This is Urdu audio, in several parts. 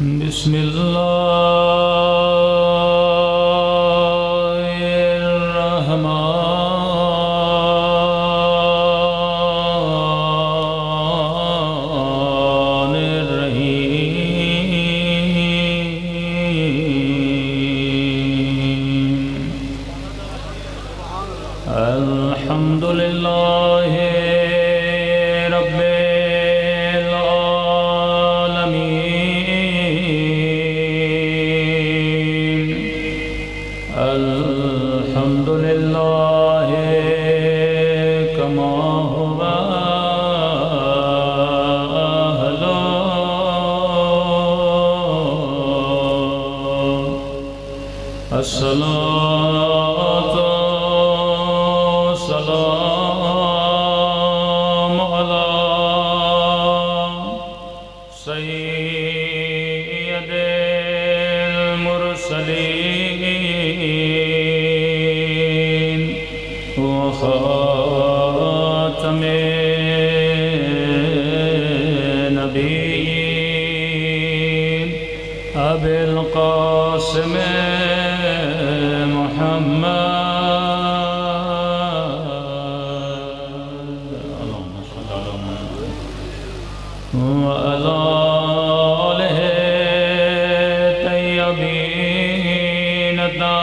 بسم الله الرحمن الرحيم الحمد لله رب العالمين الحمد لله كما هو أهله الصلاة والسلام على سيد المرسلين وخاتم النبيين أبي القاسم محمد اللهم صل على محمد وعلى آله الطيبين الطاهرين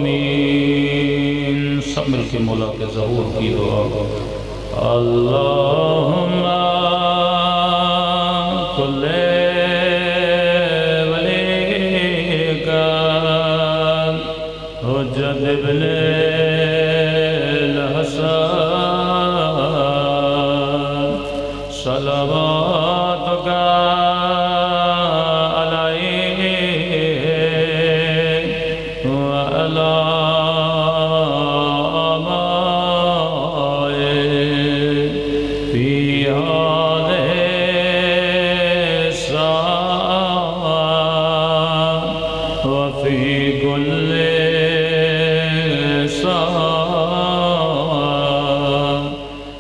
معصومين سب مل کے مولا کے ظہور کی دعا اللہم کل ولیک حجت ابن الحسن صلواتک علیہ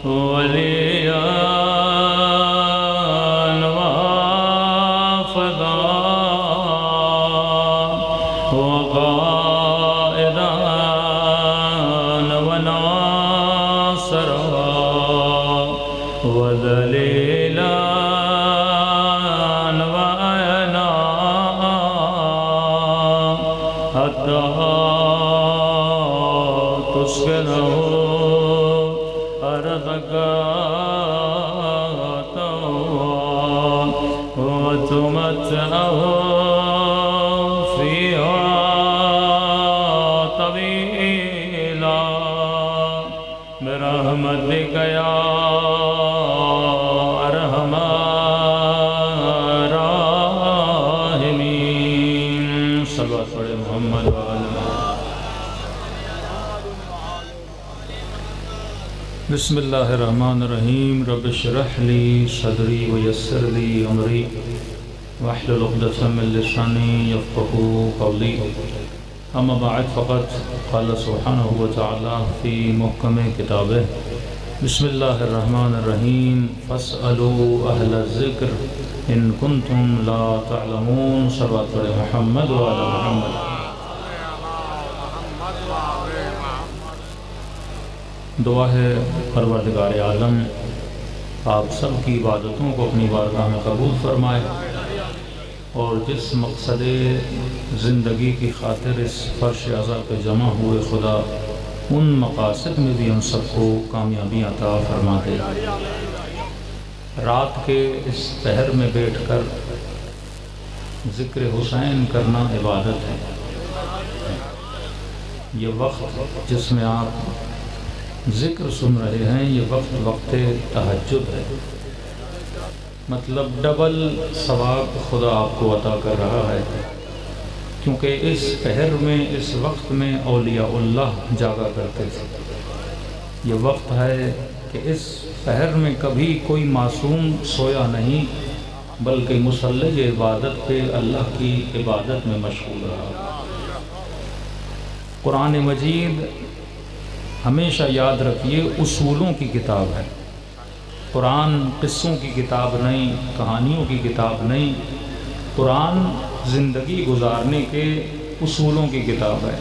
وعلی وتمتعه فيها طويلا برحمتك يا أرحم الراحمين صلوات على محمد وعلى بسم الله الرحمن الرحيم رب اشرح لي صدري ويسر لي أمري واحلل عقدة من لساني يفقهوا قولي أما بعد فقد قال سبحانه وتعالى في محكم كتابه بسم الله الرحمن الرحيم فاسألوا أهل الذكر إن كنتم لا تعلمون صلوات على محمد وعلى محمد دعا ہے پروردگار عالم آپ سب کی عبادتوں کو اپنی بارگاہ میں قبول فرمائے اور جس مقصد زندگی کی خاطر اس فرش اعضاء پہ جمع ہوئے خدا ان مقاصد میں بھی ہم سب کو کامیابی عطا فرما دے رات کے اس پہر میں بیٹھ کر ذکر حسین کرنا عبادت ہے یہ وقت جس میں آپ ذکر سن رہے ہیں یہ وقت تہجد ہے مطلب ڈبل ثواب خدا آپ کو عطا کر رہا ہے کیونکہ اس پہر میں اس وقت میں اولیاء اللہ جاگا کرتے تھے یہ وقت ہے کہ اس پہر میں کبھی کوئی معصوم سویا نہیں بلکہ مصلی عبادت پہ اللہ کی عبادت میں مشغول رہا قرآن مجید ہمیشہ یاد رکھیے اصولوں کی کتاب ہے۔ قرآن قصوں کی کتاب نہیں، کہانیوں کی کتاب نہیں، قرآن زندگی گزارنے کے اصولوں کی کتاب ہے۔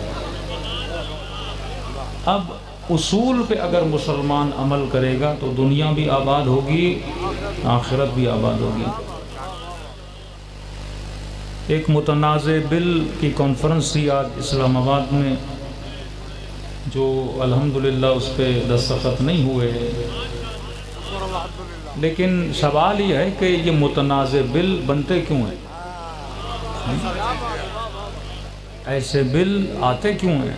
اب اصول پہ اگر مسلمان عمل کرے گا تو دنیا بھی آباد ہوگی، آخرت بھی آباد ہوگی۔ ایک متنازع بل کی کانفرنس تھی آج اسلام آباد میں، جو الحمدللہ اس پہ دستخط نہیں ہوئے، لیکن سوال یہ ہے کہ یہ متنازع بل بنتے کیوں ہیں؟ ایسے بل آتے کیوں ہیں؟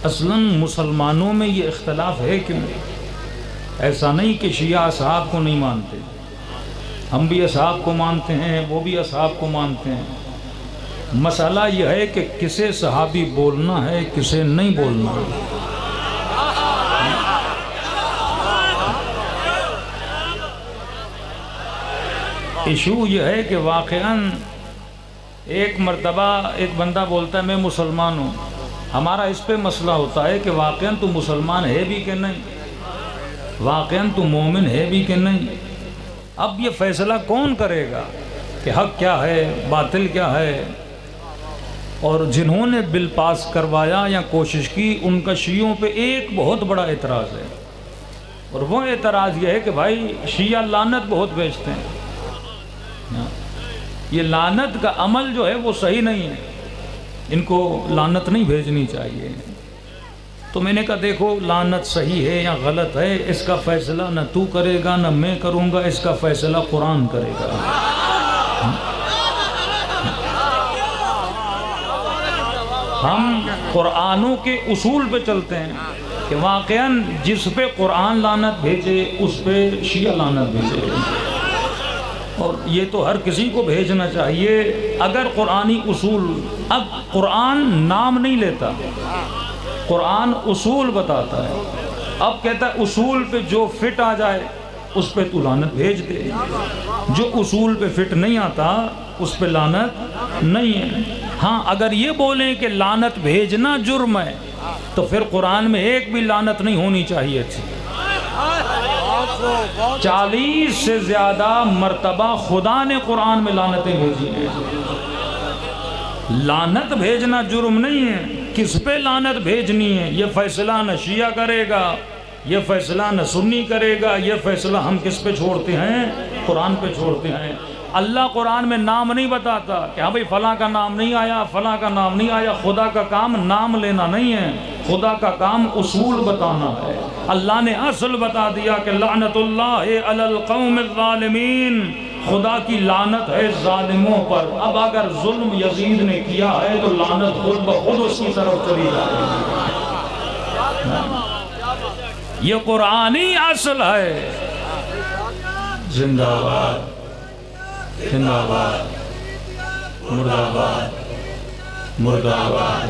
اصلاً مسلمانوں میں یہ اختلاف ہے کیوں؟ ایسا نہیں کہ شیعہ اصحاب کو نہیں مانتے، ہم بھی اصحاب کو مانتے ہیں، وہ بھی اصحاب کو مانتے ہیں۔ مسئلہ یہ ہے کہ کسے صحابی بولنا ہے، کسے نہیں بولنا ہے۔ ایشو یہ ہے کہ واقعاً ایک مرتبہ ایک بندہ بولتا ہے میں مسلمان ہوں، ہمارا اس پہ مسئلہ ہوتا ہے کہ واقعاً تو مسلمان ہے بھی کہ نہیں، واقعاً تو مومن ہے بھی کہ نہیں۔ اب یہ فیصلہ کون کرے گا کہ حق کیا ہے، باطل کیا ہے؟ اور جنہوں نے بل پاس کروایا یا کوشش کی، ان کا شیعوں پہ ایک بہت بڑا اعتراض ہے، اور وہ اعتراض یہ ہے کہ بھائی شیعہ لعنت بہت بھیجتے ہیں، یہ لعنت کا عمل جو ہے وہ صحیح نہیں ہے، ان کو لعنت نہیں بھیجنی چاہیے۔ تو میں نے کہا دیکھو لعنت صحیح ہے یا غلط ہے، اس کا فیصلہ نہ تو کرے گا نہ میں کروں گا، اس کا فیصلہ قرآن کرے گا۔ ہم قرآنوں کے اصول پہ چلتے ہیں کہ واقعاً جس پہ قرآن لعنت بھیجے اس پہ شیعہ لعنت بھیجے، اور یہ تو ہر کسی کو بھیجنا چاہیے۔ اگر قرآنی اصول، اب قرآن نام نہیں لیتا، قرآن اصول بتاتا ہے، اب کہتا ہے اصول پہ جو فٹ آ جائے اس پہ تو لعنت بھیج دے، جو اصول پہ فٹ نہیں آتا اس پہ لعنت نہیں ہے۔ ہاں اگر یہ بولیں کہ لعنت بھیجنا جرم ہے تو پھر قرآن میں ایک بھی لعنت نہیں ہونی چاہیے تھی۔ 40 سے زیادہ مرتبہ خدا نے قرآن میں لعنتیں بھیجی ہیں۔ لعنت بھیجنا جرم نہیں ہے، کس پہ لعنت بھیجنی ہے یہ فیصلہ نہ شیعہ کرے گا، یہ فیصلہ نہ سنی کرے گا، یہ فیصلہ ہم کس پہ چھوڑتے ہیں؟ قرآن پہ چھوڑتے ہیں۔ اللہ قرآن میں نام نہیں بتاتا کہ ہاں بھئی فلاں کا نام نہیں آیا، فلاں کا نام نہیں آیا۔ خدا کا کام نام لینا نہیں ہے، خدا کا کام اصول بتانا ہے۔ اللہ نے اصل بتا دیا کہ لعنت اللہ علی القوم الظالمین، خدا کی لعنت ہے ظالموں پر۔ اب اگر ظلم یزید نے کیا ہے تو لعنت خود بخود اس کی طرف چلی جائے گی۔ یہ قرآنی اصل ہے۔ زندہ باد، زندہ باد، مردہ باد، مردہ باد۔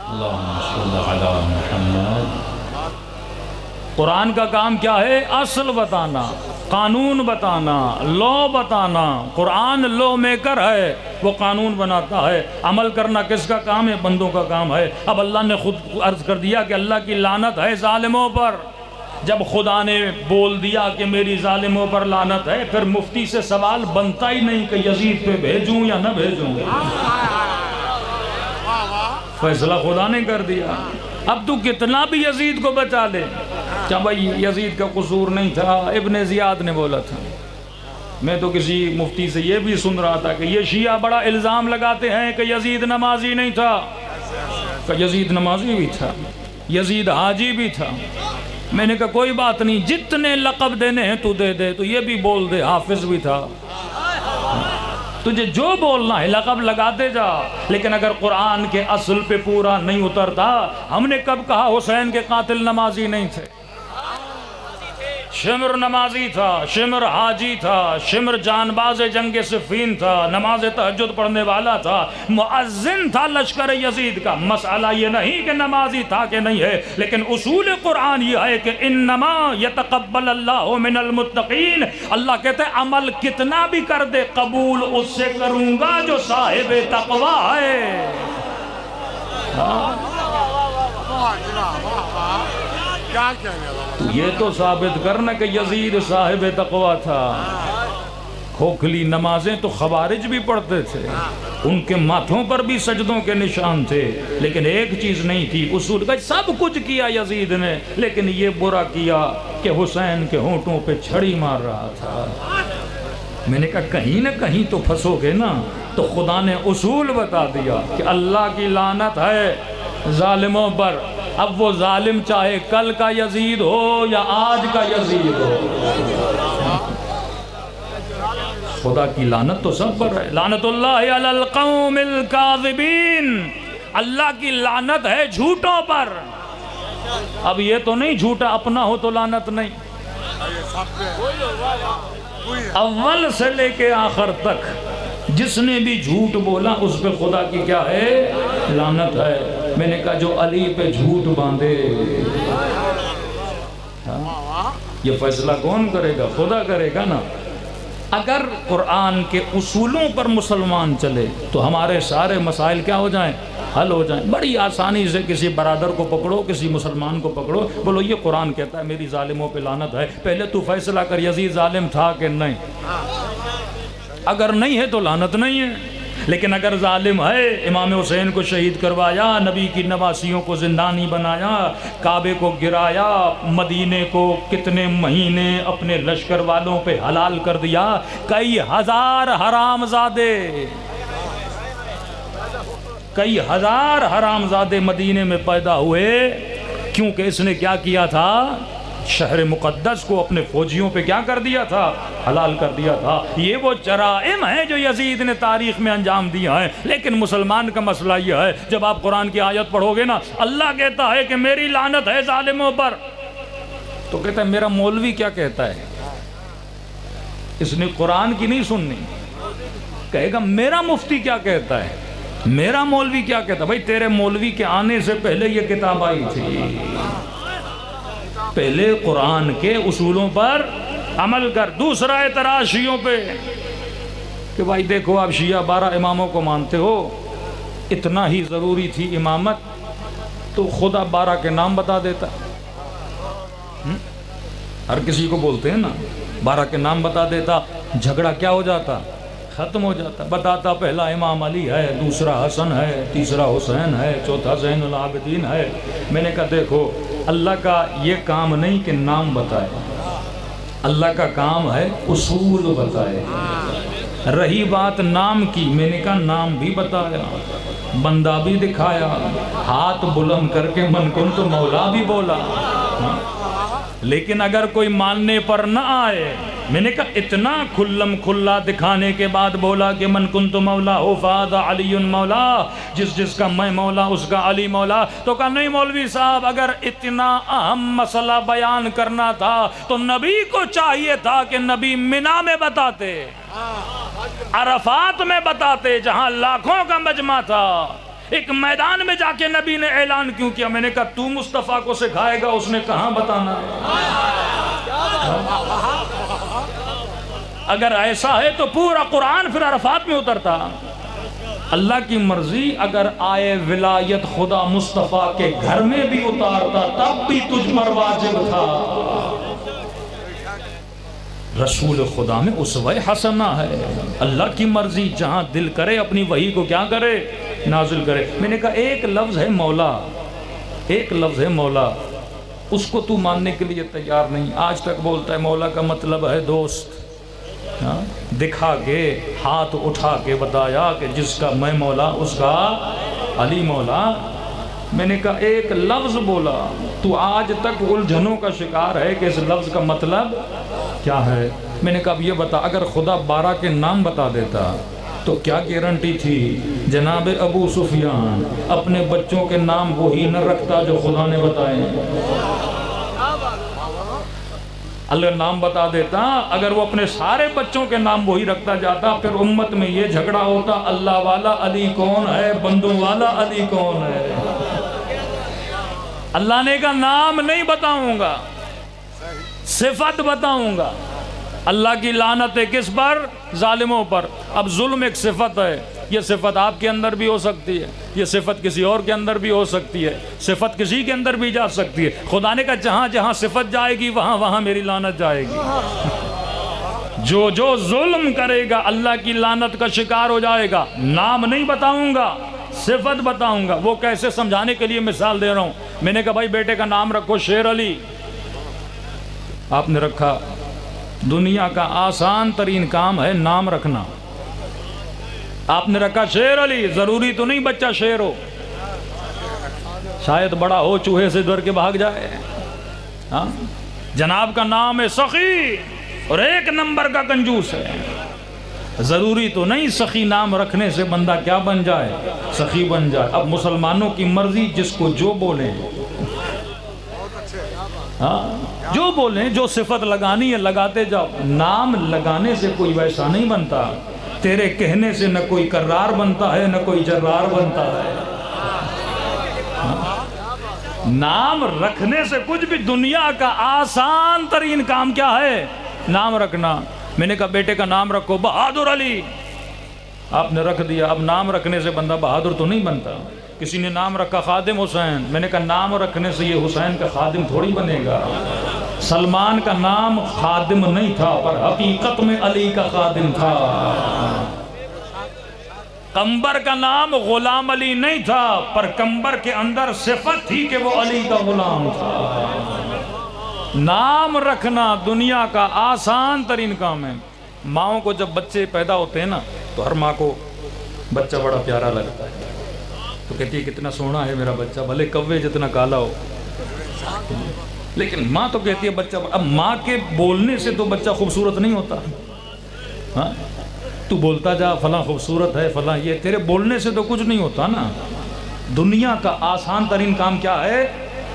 اللہم صلی علی محمد۔ قرآن کا کام کیا ہے؟ اصل بتانا، قانون بتانا، لا بتانا۔ قرآن لا میکر ہے، وہ قانون بناتا ہے۔ عمل کرنا کس کا کام ہے؟ بندوں کا کام ہے۔ اب اللہ نے خود عرض کر دیا کہ اللہ کی لعنت ہے ظالموں پر۔ جب خدا نے بول دیا کہ میری ظالموں پر لعنت ہے، پھر مفتی سے سوال بنتا ہی نہیں کہ یزید پہ بھیجوں یا نہ بھیجوں، فیصلہ خدا نے کر دیا۔ اب تو کتنا بھی یزید کو بچا لے، کیا بھائی یزید کا قصور نہیں تھا، ابن زیاد نے بولا تھا۔ میں تو کسی مفتی سے یہ بھی سن رہا تھا کہ یہ شیعہ بڑا الزام لگاتے ہیں کہ یزید نمازی نہیں تھا، کہ یزید نمازی بھی تھا، یزید حاجی بھی تھا۔ میں نے کہا کوئی بات نہیں، جتنے لقب دینے ہیں تو دے دے، تو یہ بھی بول دے حافظ بھی تھا، تجھے جو بولنا ہے لقب لگاتے جا، لیکن اگر قرآن کے اصل پہ پورا نہیں اترتا۔ ہم نے کب کہا حسین کے قاتل نمازی نہیں تھے؟ شمر نمازی تھا، شمر حاجی تھا، شمر جان باز جنگ صفین تھا، نماز تہجد پڑھنے والا تھا، مؤذن تھا لشکر یزید کا۔ مسئلہ یہ نہیں کہ نمازی تھا کہ نہیں ہے، لیکن اصول قرآن یہ ہے کہ انما یتقبل اللہ من المتقین، اللہ کہتے ہیں عمل کتنا بھی کر دے قبول اس سے کروں گا جو صاحب تقوی ہے۔ یہ تو ثابت کرنا کہ یزید صاحب تقوی تھا۔ کھوکھلی نمازیں تو خوارج بھی پڑھتے تھے، ان کے ماتھوں پر بھی سجدوں کے نشان تھے، لیکن ایک چیز نہیں تھی، اصول کا سب کچھ کیا یزید نے، لیکن یہ برا کیا کہ حسین کے ہونٹوں پہ چھڑی مار رہا تھا۔ میں نے کہا کہیں نہ کہیں تو پھنسو گے نا، تو خدا نے اصول بتا دیا کہ اللہ کی لعنت ہے ظالموں پر۔ اب وہ ظالم چاہے کل کا یزید ہو یا آج کا یزید ہو، خدا کی لعنت تو سب پر ہے۔ لعنت اللہ علی القوم الکاذبین، اللہ کی لعنت ہے جھوٹوں پر۔ اب یہ تو نہیں جھوٹا اپنا ہو تو لعنت نہیں، اول سے لے کے آخر تک جس نے بھی جھوٹ بولا اس پہ خدا کی کیا ہے؟ لعنت ہے۔ میں نے کہا جو علی پہ جھوٹ باندھے، یہ فیصلہ کون کرے گا؟ خدا کرے گا نا۔ اگر قرآن کے اصولوں پر مسلمان چلے تو ہمارے سارے مسائل کیا ہو جائیں؟ حل ہو جائیں۔ بڑی آسانی سے کسی برادر کو پکڑو، کسی مسلمان کو پکڑو، بولو یہ قرآن کہتا ہے میری ظالموں پہ لعنت ہے، پہلے تو فیصلہ کر یزید ظالم تھا کہ نہیں۔ اگر نہیں ہے تو لعنت نہیں ہے، لیکن اگر ظالم ہے، امام حسین کو شہید کروایا، نبی کی نواسیوں کو زندانی بنایا، کعبے کو گرایا، مدینے کو کتنے مہینے اپنے لشکر والوں پہ حلال کر دیا، کئی ہزار حرام زادے مدینے میں پیدا ہوئے، کیونکہ اس نے کیا کیا تھا؟ شہر مقدس کو اپنے فوجیوں پہ کیا کر دیا تھا؟ حلال کر دیا تھا۔ یہ وہ جرائم ہیں جو یزید نے تاریخ میں انجام دیا ہے، لیکن مسلمان کا مسئلہ یہ ہے، جب آپ قرآن کی آیت پڑھو گے نا، اللہ کہتا ہے کہ میری لعنت ہے ظالموں پر، تو کہتا ہے میرا مولوی کیا کہتا ہے؟ اس نے قرآن کی نہیں سننی، کہے گا میرا مفتی کیا کہتا ہے، میرا مولوی کیا کہتا ہے۔ بھائی تیرے مولوی کے آنے سے پہلے یہ کتاب آئی تھی، پہلے قرآن کے اصولوں پر عمل کر۔ دوسرا اعتراض شیعوں پہ کہ بھائی دیکھو آپ شیعہ 12 اماموں کو مانتے ہو، اتنا ہی ضروری تھی امامت تو خدا 12 کے نام بتا دیتا۔ ہر کسی کو بولتے ہیں نا 12 کے نام بتا دیتا، جھگڑا کیا ہو جاتا؟ ختم ہو جاتا۔ بتاتا پہلا امام علی ہے، دوسرا حسن ہے، تیسرا حسین ہے، چوتھا زین العابدین ہے۔ میں نے کہا دیکھو اللہ کا یہ کام نہیں کہ نام بتائے، اللہ کا کام ہے اصول بتائے۔ رہی بات نام کی، میں نے کہا نام بھی بتایا، بندہ بھی دکھایا، ہاتھ بلند کر کے من کن تو مولا بھی بولا، لیکن اگر کوئی ماننے پر نہ آئے، میں نے کہا اتنا کھلم کھلا دکھانے کے بعد بولا کہ من کنت مولا ہو فہذا علی مولا، جس کا میں مولا اس کا علی مولا، تو کہا نہیں مولوی صاحب اگر اتنا اہم مسئلہ بیان کرنا تھا تو نبی کو چاہیے تھا کہ نبی منی میں بتاتے، عرفات میں بتاتے، جہاں لاکھوں کا مجمع تھا، ایک میدان میں جا کے نبی نے اعلان کیوں کیا؟ میں نے کہا تو مصطفیٰ کو سکھائے گا اس نے کہاں بتانا ہے؟ اگر ایسا ہے تو پورا قرآن پھر عرفات میں اترتا۔ اللہ کی مرضی اگر آئے ولایت خدا مصطفیٰ کے گھر میں بھی اتارتا تب بھی تجھ پر واجب تھا۔ رسول خدا میں اسوہ حسنہ ہے، اللہ کی مرضی جہاں دل کرے اپنی وحی کو کیا کرے؟ نازل کرے۔ میں نے کہا ایک لفظ ہے مولا، ایک لفظ ہے مولا، اس کو تو ماننے کے لیے تیار نہیں، آج تک بولتا ہے مولا کا مطلب ہے دوست، دکھا کے ہاتھ اٹھا کے بتایا کہ جس کا میں مولا اس کا علی مولا۔ میں نے کہا ایک لفظ بولا، تو آج تک الجھنوں کا شکار ہے کہ اس لفظ کا مطلب کیا ہے۔ میں نے کہا اب یہ بتا اگر خدا 12 کے نام بتا دیتا تو کیا گارنٹی تھی جناب ابو سفیان اپنے بچوں کے نام وہی نہ رکھتا جو خدا نے بتائے؟ اللہ نام بتا دیتا، اگر وہ اپنے سارے بچوں کے نام وہی رکھتا جاتا، پھر امت میں یہ جھگڑا ہوتا، اللہ والا علی کون ہے، بندوں والا علی کون ہے۔ اللہ نے کہا نام نہیں بتاؤں گا، صفت بتاؤں گا۔ اللہ کی لعنت ہے کس پر؟ ظالموں پر۔ اب ظلم ایک صفت ہے، یہ صفت آپ کے اندر بھی ہو سکتی ہے، یہ صفت کسی اور کے اندر بھی ہو سکتی ہے، صفت کسی کے اندر بھی جا سکتی ہے۔ خدا نے کہا جہاں جہاں صفت جائے گی وہاں وہاں میری لعنت جائے گی۔ جو جو ظلم کرے گا اللہ کی لعنت کا شکار ہو جائے گا۔ نام نہیں بتاؤں گا، صفت بتاؤں گا۔ وہ کیسے؟ سمجھانے کے لیے مثال دے رہا ہوں۔ میں نے کہا بھائی بیٹے کا نام رکھو شیر علی، آپ نے رکھا۔ دنیا کا آسان ترین کام ہے نام رکھنا۔ آپ نے رکھا شیر علی، ضروری تو نہیں بچہ شیر ہو، شاید بڑا ہو چوہے سے ڈر کے بھاگ جائے۔ ہاں جناب کا نام ہے سخی اور ایک نمبر کا کنجوس ہے، ضروری تو نہیں سخی نام رکھنے سے بندہ کیا بن جائے؟ سخی بن جائے۔ اب مسلمانوں کی مرضی، جس کو جو بولیں، ہاں جو بولیں، جو صفت لگانی ہے لگاتے جاؤ۔ نام لگانے سے کوئی ویسا نہیں بنتا، تیرے کہنے سے نہ کوئی کرار بنتا ہے نہ کوئی جرار بنتا ہے۔ نام رکھنے سے کچھ بھی، دنیا کا آسان ترین کام کیا ہے؟ نام رکھنا۔ میں نے کہا بیٹے کا نام رکھو بہادر علی، آپ نے رکھ دیا۔ اب نام رکھنے سے بندہ بہادر تو نہیں بنتا۔ کسی نے نام رکھا خادم حسین، میں نے کہا نام رکھنے سے یہ حسین کا خادم تھوڑی بنے گا۔ سلمان کا نام خادم نہیں تھا، پر حقیقت میں علی کا خادم تھا۔ قمبر کا نام غلام علی نہیں تھا، پر قمبر کے اندر صفت تھی کہ وہ علی کا غلام تھا۔ نام رکھنا دنیا کا آسان ترین کام ہے۔ ماؤں کو جب بچے پیدا ہوتے ہیں نا، تو ہر ماں کو بچہ بڑا پیارا لگتا ہے، تو کہتی ہے کتنا سونا ہے میرا بچہ، بھلے کوے جتنا کالا ہو، لیکن ماں تو کہتی ہے بچہ۔ اب ماں کے بولنے سے تو بچہ خوبصورت نہیں ہوتا۔ ہاں تو بولتا جا فلاں خوبصورت ہے فلاں، یہ تیرے بولنے سے تو کچھ نہیں ہوتا نا۔ دنیا کا آسان ترین کام کیا ہے؟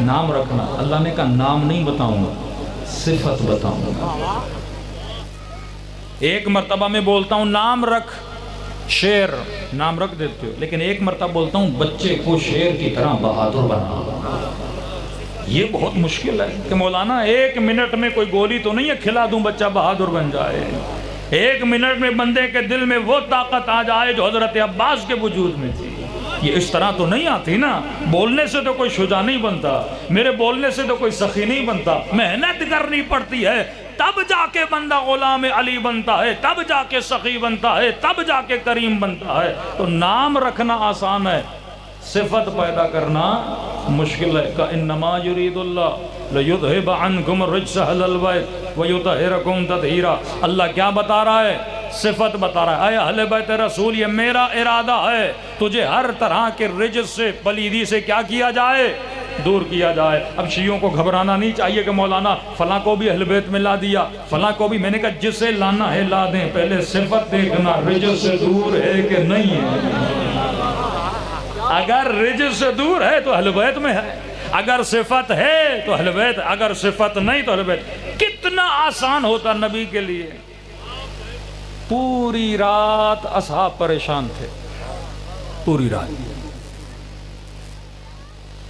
نام رکھنا۔ اللہ نے کہا نام نہیں بتاؤں گا، صفت بتاؤں گا۔ ایک مرتبہ میں بولتا ہوں نام رکھ شیر، نام رکھ دیتے ہو، لیکن ایک مرتبہ بولتا ہوں بچے کو شیر کی طرح بہادر بنا۔ یہ بہت مشکل ہے کہ مولانا ایک منٹ میں کوئی گولی تو نہیں ہے کھلا دوں بچہ بہادر بن جائے۔ ایک منٹ میں بندے کے دل میں وہ طاقت آ جائے جو حضرت عباس کے وجود میں تھی۔ یہ اس طرح تو نہیں آتی نا۔ بولنے سے تو کوئی شجاع نہیں بنتا، میرے بولنے سے تو کوئی سخی نہیں بنتا، محنت کرنی پڑتی ہے، تب جا کے بندہ غلام علی بنتا ہے، تب جا کے سخی بنتا ہے، تب جا کے کریم بنتا ہے۔ تو نام رکھنا آسان ہے، صفت پیدا کرنا مشکل ہے۔ انما یرید اللہ لیذھب عنکم الرجس اہل البیت ویطہرکم تطہیرا۔ اللہ کیا بتا رہا ہے؟ صفت بتا رہا ہے، اے اہل بیت رسول یہ میرا ارادہ ہے تجھے ہر طرح کے رجس سے، پلیدی سے کیا کیا جائے؟ دور کیا جائے۔ اب شیعوں کو گھبرانا نہیں چاہیے کہ مولانا فلاں کو بھی اہل بیت میں لا دیا، فلاں کو بھی۔ میں نے کہا جسے لانا ہے لا دیں، پہلے صفت دیکھنا رجس سے دور ہے کہ نہیں ہے۔ اگر رجس سے دور ہے تو اہل بیت میں ہے، اگر صفت ہے تو اہل بیت، اگر صفت نہیں تو اہل بیت۔ کتنا آسان ہوتا نبی کے لیے۔ پوری رات اصحاب پریشان تھے،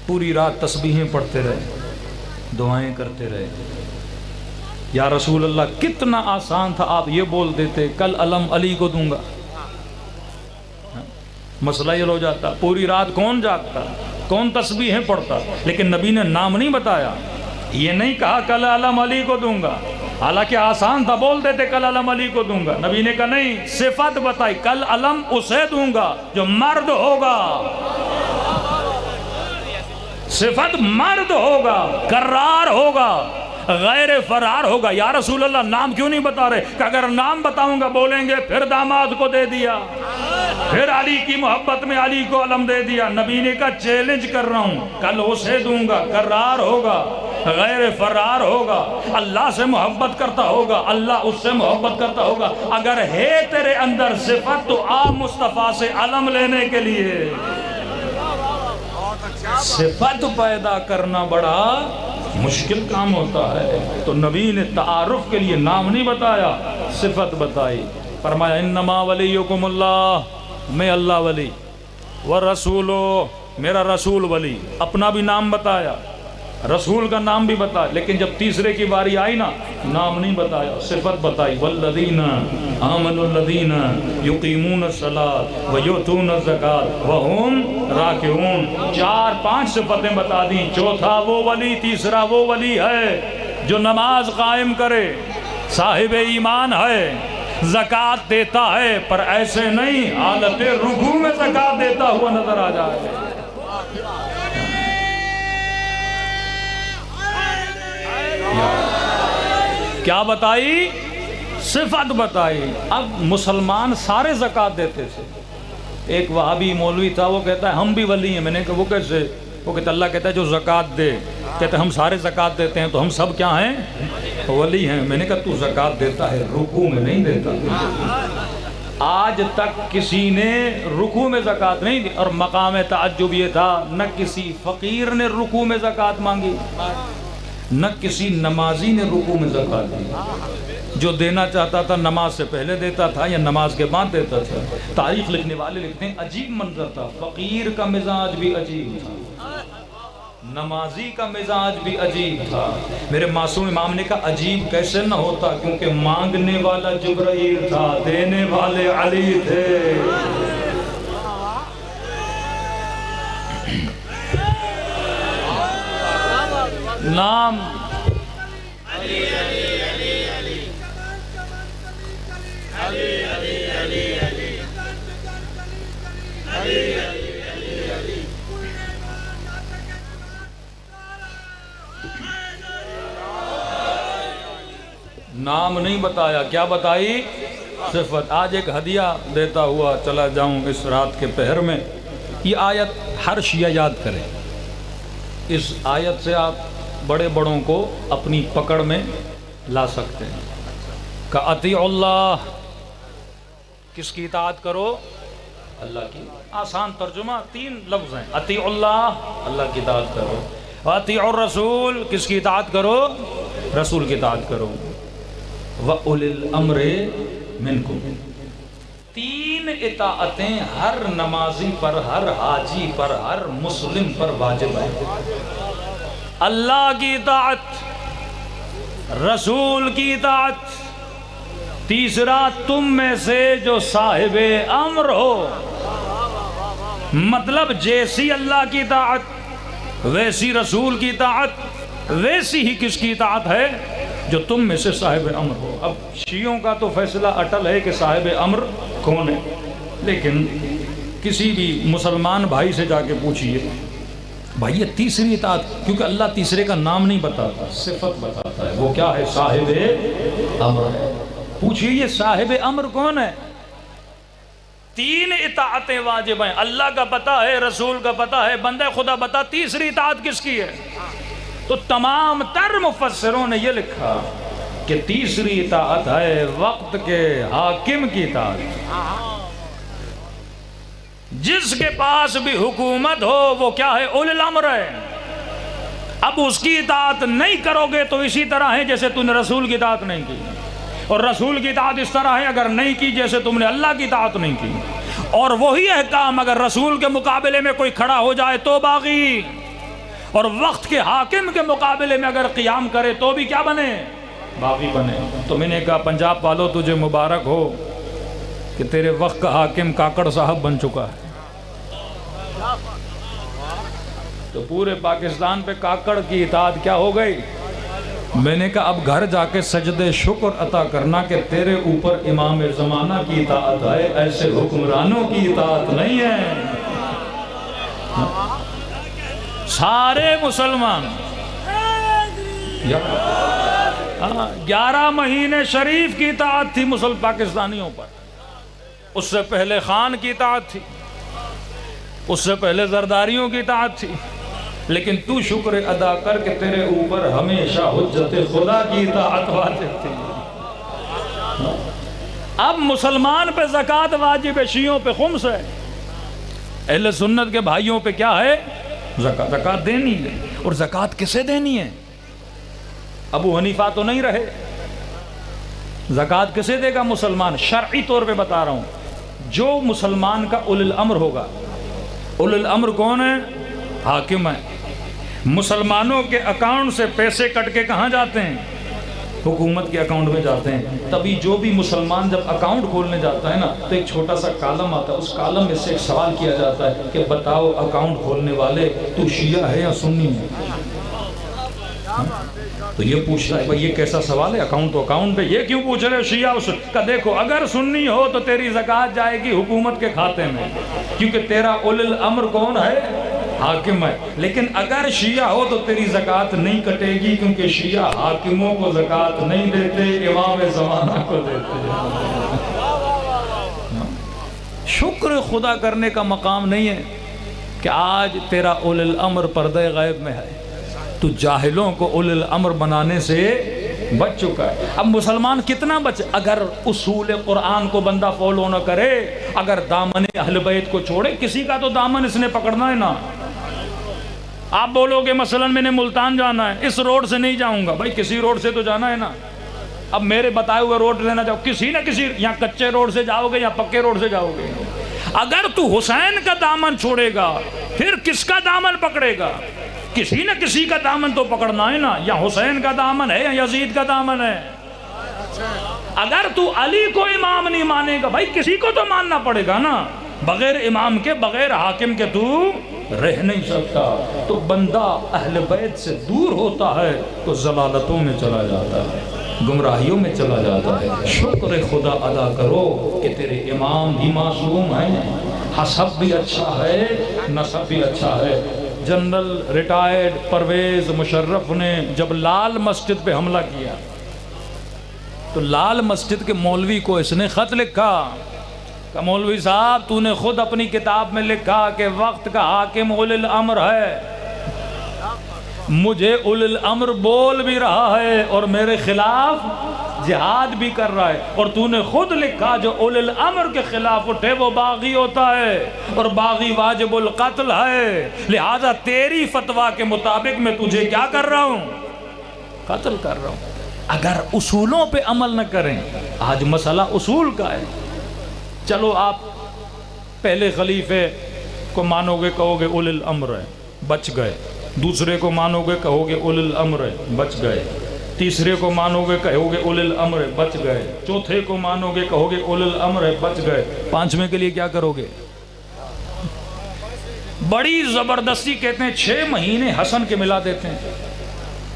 پوری رات تسبیحیں پڑھتے رہے، دعائیں کرتے رہے۔ یا رسول اللہ کتنا آسان تھا، آپ یہ بول دیتے کل علم علی کو دوں گا، مسئلہ یہ ہو جاتا۔ پوری رات کون جاگتا، کون تسبیحیں پڑھتا، لیکن نبی نے نام نہیں بتایا، یہ نہیں کہا کل علم علی کو دوں گا، حالانکہ آسان تھا، بول دیتے کل علم علی کو دوں گا۔ نبی نے کہا نہیں، صفت بتائی، کل علم اسے دوں گا جو مرد ہوگا، صفت مرد ہوگا، کرار ہوگا، غیر فرار ہوگا۔ یا رسول اللہ نام کیوں نہیں بتا رہے؟ کہ اگر نام بتاؤں گا بولیں گے پھر داماد کو دے دیا، پھر علی کی محبت میں علی کو علم دے دیا۔ نبی نے کہا چیلنج کر رہا ہوں، کل اسے دوں گا، کرار ہوگا، غیر فرار ہوگا، اللہ سے محبت کرتا ہوگا، اللہ اس سے محبت کرتا ہوگا۔ اگر ہے تیرے اندر صفت تو آ مصطفیٰ سے علم لینے کے لیے۔ صفت پیدا کرنا بڑا مشکل کام ہوتا ہے. تو نبی نے تعارف کے لیے نام نہیں بتایا، صفت بتائی. فرمایا انما ولیکم اللہ، میں اللہ ولی، ورسولو، میرا رسول ولی. اپنا بھی نام بتایا، رسول کا نام بھی بتایا، لیکن جب تیسرے کی باری آئی نا نام نہیں بتایا، صفت بتائی. والذین آمنوا الذین یقیمون الصلاۃ ویؤتون الزکاۃ وہم راکعون. 4-5 صفتیں بتا دیں. چوتھا وہ ولی، تیسرا وہ ولی ہے جو نماز قائم کرے، صاحب ایمان ہے، زکوٰۃ دیتا ہے، پر ایسے نہیں حالت رکوع میں زکوٰۃ دیتا ہوا نظر آ جائے. کیا بتائی؟ صفت بتائی. اب مسلمان سارے زکوٰۃ دیتے تھے. ایک وہابی مولوی تھا، وہ کہتا ہے ہم بھی ولی ہیں. میں نے کہا وہ کیسے؟ وہ کہتا اللہ کہتا ہے جو زکوٰۃ دے، کہتے ہم سارے زکوٰۃ دیتے ہیں تو ہم سب کیا ہیں؟ ولی ہیں. میں نے کہا تو زکوٰۃ دیتا ہے، رکوع میں نہیں دیتا. آج تک کسی نے رکوع میں زکوٰۃ نہیں دی. اور مقام تعجب یہ تھا نہ کسی فقیر نے رکوع میں زکوٰۃ مانگی، نہ کسی نمازی نے رکوع میں زکوٰۃ دی. جو دینا چاہتا تھا نماز سے پہلے دیتا تھا یا نماز کے بعد دیتا تھا. تاریخ لکھنے والے لکھتے ہیں عجیب منظر تھا. فقیر کا مزاج بھی عجیب تھا، نمازی کا مزاج بھی عجیب تھا. میرے معصوم امام نے کہا عجیب کیسے نہ ہوتا، کیونکہ مانگنے والا جبرائیل تھا، دینے والے علی تھے. نام نام نہیں بتایا. کیا بتائی؟ صفت. آج ایک ہدیہ دیتا ہوا چلا جاؤں اس رات کے پہر میں. یہ آیت ہر شیعہ یاد کرے. اس آیت سے آپ بڑے بڑوں کو اپنی پکڑ میں لا سکتے ہیں. کہ اطیعوا اللہ، کس کی اطاعت کرو؟ اللہ کی. آسان ترجمہ 3 لفظ ہیں. اطیعوا اللہ، اللہ کی اطاعت کرو. واطیعوا الرسول، کس کی اطاعت کرو؟ رسول کی اطاعت کرو. وَأُولِي الْأَمْرِ مِنْكُمْ. 3 اطاعتیں ہر نمازی پر، ہر حاجی پر، ہر مسلم پر واجب ہے. اللہ کی اطاعت، رسول کی اطاعت، تیسرا تم میں سے جو صاحب امر ہو. مطلب جیسی اللہ کی اطاعت ویسی رسول کی اطاعت، ویسی ہی کس کی اطاعت ہے؟ جو تم میں سے صاحب امر ہو. اب شیعوں کا تو فیصلہ اٹل ہے کہ صاحب امر کون ہے، لیکن کسی بھی مسلمان بھائی سے جا کے پوچھئے بھائی یہ تیسری اطاعت، کیونکہ اللہ تیسرے کا نام نہیں بتاتا، صفت بتاتا ہے. وہ کیا ہے؟ صاحب امر ہے. پوچھئے یہ صاحب امر کون ہے؟ 3 اطاعتیں واجب ہیں. اللہ کا پتہ ہے، رسول کا پتہ ہے، بندہ خدا بتا تیسری اطاعت کس کی ہے؟ تو تمام تر مفسروں نے یہ لکھا کہ تیسری اطاعت ہے وقت کے حاکم کی اطاعت. جس کے پاس بھی حکومت ہو وہ کیا ہے؟ اولی الامر ہے. اب اس کی اطاعت نہیں کرو گے تو اسی طرح ہے جیسے تم نے رسول کی اطاعت نہیں کی، اور رسول کی اطاعت اس طرح ہے اگر نہیں کی جیسے تم نے اللہ کی اطاعت نہیں کی. اور وہی احکام اگر رسول کے مقابلے میں کوئی کھڑا ہو جائے تو باغی، اور وقت کے حاکم کے مقابلے میں اگر قیام کرے تو بھی کیا بنے؟ باغی بنے. تو میں نے کہا پنجاب والو تجھے مبارک ہو کہ تیرے وقت کا حاکم کاکڑ صاحب بن چکا ہے. تو پورے پاکستان پہ کاکڑ کی اطاعت کیا ہو گئی؟ میں نے کہا اب گھر جا کے سجدے شکر عطا کرنا کہ تیرے اوپر امام زمانہ کی اطاعت ہے، ایسے حکمرانوں کی اطاعت نہیں ہے. سارے مسلمان 11 مہینے شریف کی اطاعت تھی مسلم پاکستانیوں پر. اس سے پہلے خان کی اطاعت تھی، اس سے پہلے زرداریوں کی اطاعت تھی. لیکن تو شکر ادا کر کہ تیرے اوپر ہمیشہ حجت خدا کی اطاعت واجب تھی. اب مسلمان پہ زکوٰۃ واجب ہے، شیعوں پہ خمس ہے، اہل سنت کے بھائیوں پہ کیا ہے؟ زکوٰۃ دینی ہے. اور زکوٰۃ کسے دینی ہے؟ ابو حنیفہ تو نہیں رہے. زکوٰۃ کسے دے گا؟ مسلمان. شرعی طور پہ بتا رہا ہوں، جو مسلمان کا اولی الامر ہوگا. اولی الامر کون ہے؟ حاکم ہے. مسلمانوں کے اکاؤنٹ سے پیسے کٹ کے کہاں جاتے ہیں؟ حکومت کے اکاؤنٹ میں جاتے ہیں. تبھی جو بھی مسلمان جب اکاؤنٹ کھولنے جاتا ہے نا تو ایک چھوٹا سا کالم آتا ہے، اس کالم میں سے ایک سوال کیا جاتا ہے کہ بتاؤ اکاؤنٹ کھولنے والے تو شیعہ ہے یا سنی ہے؟ تو یہ پوچھتا ہے بھائی یہ کیسا سوال ہے؟ اکاؤنٹ تو اکاؤنٹ پہ، یہ کیوں پوچھ رہے ہو شیعہ کا؟ دیکھو اگر سنی ہو تو تیری زکوٰۃ جائے گی حکومت کے کھاتے میں، کیونکہ تیرا اولی الامر کون ہے؟ حاکم ہے. لیکن اگر شیعہ ہو تو تیری زکوٰۃ نہیں کٹے گی، کیونکہ شیعہ حاکموں کو زکوٰۃ نہیں دیتے، امام زمانہ کو دیتے. شکر خدا کرنے کا مقام نہیں ہے کہ آج تیرا اولی الامر پردہ غیب میں ہے، تو جاہلوں کو اولی الامر بنانے سے بچ چکا ہے. اب مسلمان کتنا بچے؟ اگر اصول قرآن کو بندہ فالو نہ کرے، اگر دامن اہل بیت کو چھوڑے، کسی کا تو دامن اس نے پکڑنا ہے نا. آپ بولو گے مثلا میں نے ملتان جانا ہے، اس روڈ سے نہیں جاؤں گا. بھائی کسی روڈ سے تو جانا ہے نا. اب میرے بتائے ہوئے روڈ سے نہ جاؤ، کسی نہ کسی، یا کچے روڈ سے جاؤ گے یا پکے روڈ سے جاؤ گے. اگر تو حسین کا دامن چھوڑے گا پھر کس کا دامن پکڑے گا؟ کسی نہ کسی کا دامن تو پکڑنا ہے نا. یا حسین کا دامن ہے یا یزید کا دامن ہے. اگر تو علی کو امام نہیں مانے گا، بھائی کسی کو تو ماننا پڑے گا نا. بغیر امام کے، بغیر حاکم کے تو رہ نہیں سکتا. تو بندہ اہل بیت سے دور ہوتا ہے تو ضلالتوں میں چلا جاتا ہے، گمراہیوں میں چلا جاتا ہے. شکر خدا ادا کرو کہ تیرے امام بھی معصوم ہیں، حسب بھی اچھا ہے، نسب بھی اچھا ہے. جنرل ریٹائرڈ پرویز مشرف نے جب لال مسجد پہ حملہ کیا تو لال مسجد کے مولوی کو اس نے خط لکھا کہ مولوی صاحب تو نے خود اپنی کتاب میں لکھا کہ وقت کا حاکم اولی الامر ہے، مجھے اولی الامر بول بھی رہا ہے اور میرے خلاف جہاد بھی کر رہا ہے، اور تو نے خود لکھا جو اولی الامر کے خلاف اٹھے وہ باغی ہوتا ہے اور باغی واجب القتل ہے، لہذا تیری فتویٰ کے مطابق میں تجھے کیا کر رہا ہوں؟ قتل کر رہا ہوں. اگر اصولوں پہ عمل نہ کریں، آج مسئلہ اصول کا ہے. چلو آپ پہلے خلیفے کو مانو گے، کہو گے اولی الامر ہے، بچ گئے. دوسرے کو مانو گے، کہو گے اولی الامر ہے، بچ گئے. تیسرے کو مانو گے، کہو گے اولی الامر ہے، بچ گئے. چوتھے کو مانو گے، کہو گے اولی الامر ہے، بچ گئے. پانچویں کے لیے کیا کرو گے؟ بڑی زبردستی کہتے ہیں 6 مہینے حسن کے ملا دیتے ہیں.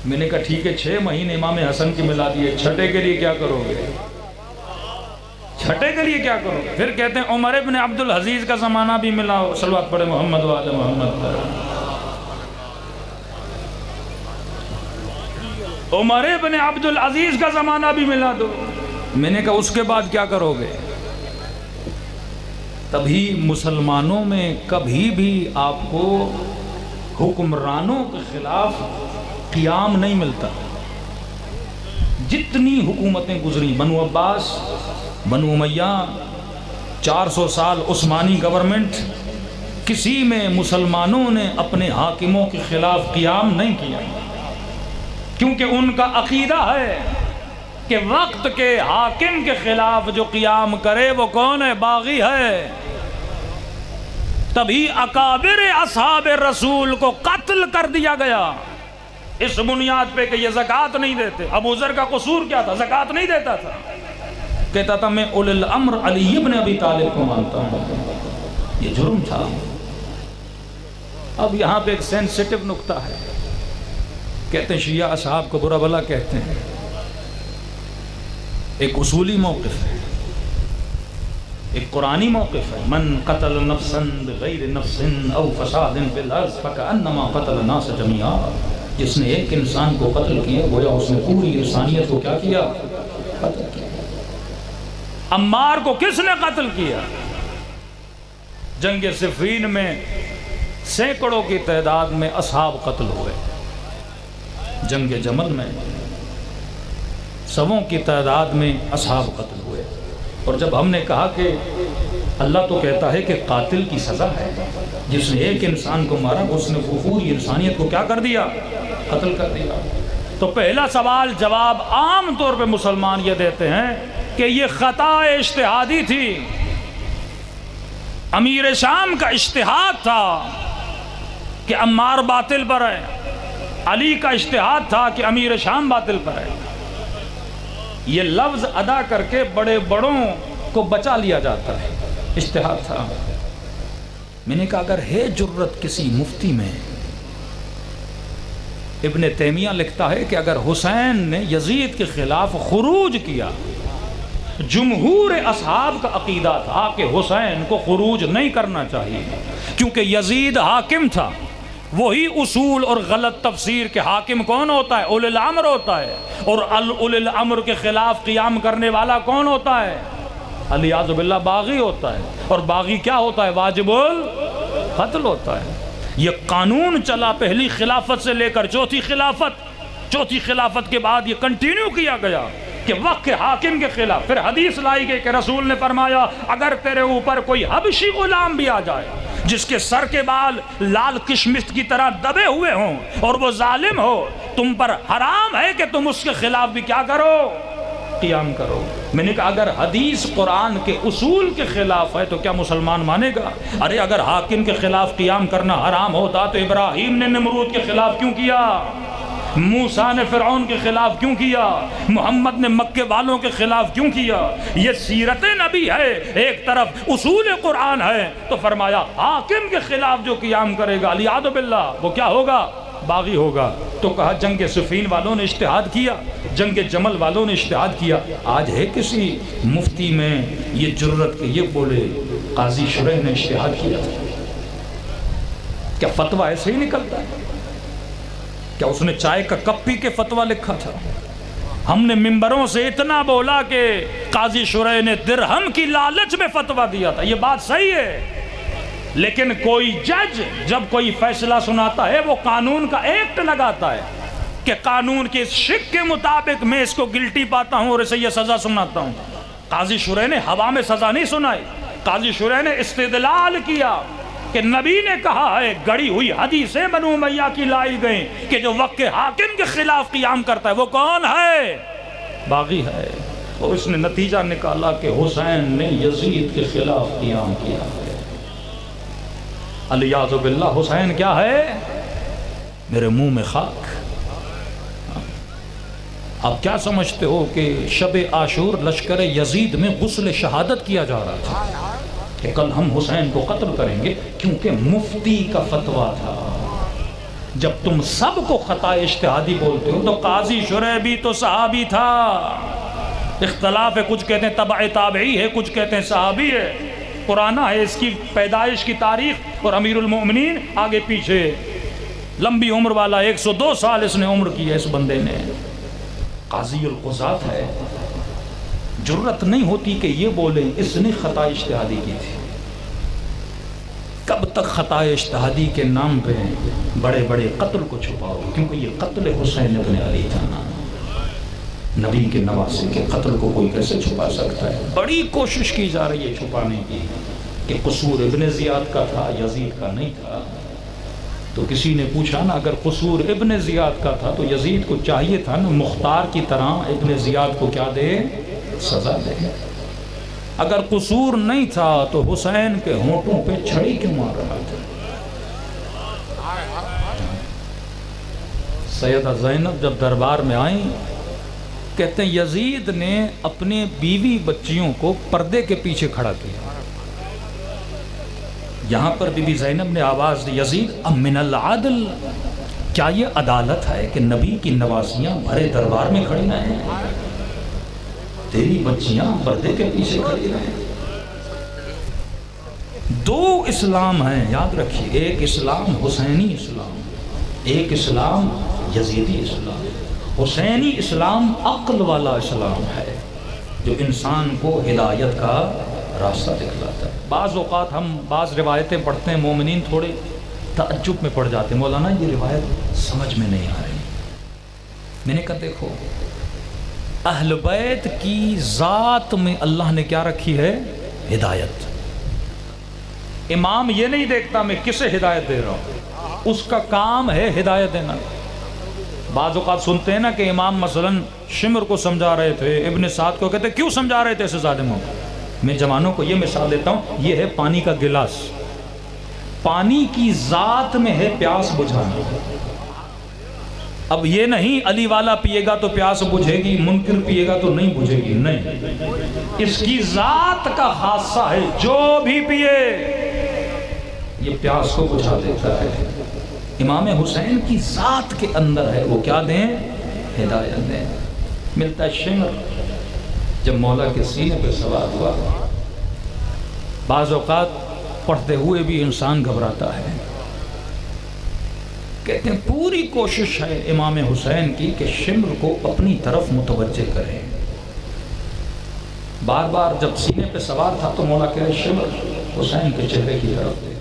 میں نے کہا ٹھیک ہے 6 مہینے امام حسن کے ملا دیے، چھٹے کے لیے کیا کرو گے؟ چھٹے کے لیے کیا کرو گے؟ پھر کہتے ہیں عمر ابن عبد العزیز کا زمانہ بھی ملاؤ. صلوات پڑھے محمد و آل محمد پر. عمر ابن عبد العزیز کا زمانہ بھی ملا دو. میں نے کہا اس کے بعد کیا کرو گے؟ تبھی مسلمانوں میں کبھی بھی آپ کو حکمرانوں کے خلاف قیام نہیں ملتا. جتنی حکومتیں گزری، بنو عباس، بنو امیہ، 400 سال عثمانی گورنمنٹ، کسی میں مسلمانوں نے اپنے حاکموں کے خلاف قیام نہیں کیا، کیونکہ ان کا عقیدہ ہے کہ وقت کے حاکم کے خلاف جو قیام کرے وہ کون ہے؟ باغی ہے. تبھی اکابر اصحاب رسول کو قتل کر دیا گیا اس بنیاد پہ کہ یہ زکوٰۃ نہیں دیتے. ابو ذر کا قصور کیا تھا؟ زکوٰۃ نہیں دیتا تھا. کہتا تھا میں اولی الامر علی ابن ابی طالب کو مانتا ہوں. یہ جرم تھا. اب یہاں پہ ایک سینسیٹیو نقطہ ہے. کہتے ہیں شیعہ اصحاب کو برا بھلا کہتے ہیں. ایک اصولی موقف ہے، ایک قرآنی موقف ہے. من قتل نفسا بغیر نفس او فساد فی الارض فکأنما قتل الناس جميعا. جس نے ایک انسان کو قتل کیا گویا اس نے پوری انسانیت کو کیا کیا؟ قتل کیا. عمار کو کس نے قتل کیا؟ جنگ صفین میں سینکڑوں کی تعداد میں اصحاب قتل ہوئے. جنگ جمل میں سووں کی تعداد میں اصحاب قتل ہوئے. اور جب ہم نے کہا کہ اللہ تو کہتا ہے کہ قاتل کی سزا ہے، جس نے ایک انسان کو مارا اس نے پوری انسانیت کو کیا کر دیا؟ قتل کر دیا. تو پہلا سوال جواب عام طور پہ مسلمان یہ دیتے ہیں کہ یہ خطا اجتہادی تھی، امیر شام کا اجتہاد تھا کہ عمار باطل پر ہے، علی کا اجتہاد تھا کہ امیر شام باطل پر ہے۔ یہ لفظ ادا کر کے بڑے بڑوں کو بچا لیا جاتا ہے، اجتہاد تھا۔ میں نے کہا اگر ہے جرت کسی مفتی میں، ابن تیمیہ لکھتا ہے کہ اگر حسین نے یزید کے خلاف خروج کیا، جمہور اصحاب کا عقیدہ تھا کہ حسین کو خروج نہیں کرنا چاہیے کیونکہ یزید حاکم تھا، وہی اصول اور غلط تفسیر کے حاکم کون ہوتا ہے؟ اولی الامر ہوتا ہے، اور اولی الامر کے خلاف قیام کرنے والا کون ہوتا ہے؟ علیاذ باللہ باغی ہوتا ہے، اور باغی کیا ہوتا ہے؟ واجب القتل ہوتا ہے۔ یہ قانون چلا پہلی خلافت سے لے کر چوتھی خلافت کے بعد یہ کنٹینیو کیا گیا کہ وقت کے حاکم کے خلاف۔ پھر حدیث لائی گئی کہ رسول نے فرمایا اگر تیرے اوپر کوئی حبشی غلام بھی آ جائے جس کے سر کے بال لال کشمش کی طرح دبے ہوئے ہوں اور وہ ظالم ہو، تم پر حرام ہے کہ تم اس کے خلاف بھی کیا کرو؟ قیام کرو۔ میں نے کہا اگر حدیث قرآن کے اصول کے خلاف ہے تو کیا مسلمان مانے گا؟ ارے اگر حاکم کے خلاف قیام کرنا حرام ہوتا تو ابراہیم نے نمرود کے خلاف کیوں کیا؟ موسیٰ نے فرعون کے خلاف کیوں کیا؟ محمد نے مکے والوں کے خلاف کیوں کیا؟ یہ سیرت نبی ہے، ایک طرف اصول قرآن ہے، تو فرمایا حاکم کے خلاف جو قیام کرے گا علیاذ باللہ وہ کیا ہوگا؟ باغی ہوگا۔ تو کہا جنگ صفین والوں نے اجتہاد کیا، جنگ جمل والوں نے اجتہاد کیا۔ آج ہے کسی مفتی میں یہ جرت کہ یہ بولے قاضی شریح نے اجتہاد کیا؟ کیا فتویٰ ایسے ہی نکلتا ہے؟ کیا اس نے چائے کا کپ پی کے فتویٰ لکھا تھا؟ ہم نے ممبروں سے اتنا بولا کہ قاضی شریح نے درہم کی لالچ میں فتویٰ دیا تھا، یہ بات صحیح ہے، لیکن کوئی جج جب کوئی فیصلہ سناتا ہے وہ قانون کا ایکٹ لگاتا ہے کہ قانون کے اس شک کے مطابق میں اس کو گلٹی پاتا ہوں اور اسے یہ سزا سناتا ہوں۔ قاضی شریح نے ہوا میں سزا نہیں سنائی، قاضی شریح نے استدلال کیا کہ نبی نے کہا ہے، گڑی ہوئی حدیثیں بنو امیہ کی لائی گئیں کہ جو وقت حاکم کے خلاف قیام کرتا ہے وہ کون ہے؟ باغی ہے۔ اور اس نے نتیجہ نکالا کہ حسین نے یزید کے خلاف قیام کیا ہے۔ علیاذ باللہ حسین کیا ہے؟ میرے منہ میں خاک۔ آپ کیا سمجھتے ہو کہ شب عاشور لشکر یزید میں غسل شہادت کیا جا رہا تھا کہ کل ہم حسین کو قتل کریں گے، کیونکہ مفتی کا فتویٰ تھا۔ جب تم سب کو خطا اجتہادی بولتے ہو تو قاضی شریح بھی تو صحابی تھا۔ اختلاف ہے، کچھ کہتے ہیں تبع تابعی ہے، کچھ کہتے ہیں صحابی ہے، پرانا ہے اس کی پیدائش کی تاریخ، اور امیر المؤمنین آگے پیچھے، لمبی عمر والا، 102 سال اس نے عمر کی ہے اس بندے نے۔ قاضی القضات ہے، جرت نہیں ہوتی کہ یہ بولیں اس نے خطا اجتہادی کی تھی۔ کب تک خطا اجتہادی کے نام پہ بڑے بڑے قتل کو چھپاؤ؟ کیونکہ یہ قتل حسین ابن علی تھا نا، نبی کے نواسے کے قتل کو کوئی کیسے چھپا سکتا ہے؟ بڑی کوشش کی جا رہی ہے چھپانے کی کہ قصور ابن زیاد کا تھا، یزید کا نہیں تھا۔ تو کسی نے پوچھا نا اگر قصور ابن زیاد کا تھا تو یزید کو چاہیے تھا نا مختار کی طرح ابن زیاد کو کیا دے؟ سزا دے۔ اگر قصور نہیں تھا تو حسین کے ہونٹوں پہ چھڑی کیوں مار رہا تھا؟ سیدہ زینب جب دربار میں آئیں، کہتے ہیں یزید نے اپنے بیوی بچیوں کو پردے کے پیچھے کھڑا کیا۔ یہاں پر بی بی زینب نے آواز دی، یزید امن العدل، کیا یہ عدالت ہے کہ نبی کی نواسیاں بھرے دربار میں کھڑی رہیں، تیری بچیاں پردے کے پیچھے کھڑی رہیں؟ دو اسلام ہیں، یاد رکھیے، ایک اسلام حسینی اسلام، ایک اسلام یزیدی اسلام۔ حسینی اسلام عقل والا اسلام ہے جو انسان کو ہدایت کا راستہ دکھلاتا ہے۔ بعض اوقات ہم بعض روایتیں پڑھتے ہیں، مومنین تھوڑے تعجب میں پڑ جاتے ہیں، مولانا یہ روایت سمجھ میں نہیں آ رہی۔ میں نے کہا دیکھو، اہل بیت کی ذات میں اللہ نے کیا رکھی ہے؟ ہدایت۔ امام یہ نہیں دیکھتا میں کسے ہدایت دے رہا ہوں، اس کا کام ہے ہدایت دینا۔ بعض اوقات سنتے ہیں نا کہ امام مثلاً شمر کو سمجھا رہے تھے، ابن سعد کو کہتے کیوں سمجھا رہے تھے ایسے ظالموں کو؟ میں جوانوں کو یہ مثال دیتا ہوں، یہ ہے پانی کا گلاس، پانی کی ذات میں ہے پیاس بجھانا۔ اب یہ نہیں علی والا پیے گا تو پیاس بجھے گی، منکر پیے گا تو نہیں بجھے گی، نہیں، اس کی ذات کا خاصہ ہے، جو بھی پیے یہ پیاس کو بجھا دیتا ہے۔ امام حسین کی ذات کے اندر ہے، وہ کیا دیں؟ ہدایت دیں۔ ملتا ہے شمر جب مولا کے سینے پہ سوار ہوا، بعض اوقات پڑھتے ہوئے بھی انسان گھبراتا ہے، کہتے ہیں پوری کوشش ہے امام حسین کی کہ شمر کو اپنی طرف متوجہ کریں۔ بار بار جب سینے پہ سوار تھا تو مولا کہہ رہے شمر حسین کے چہرے کی طرف دے۔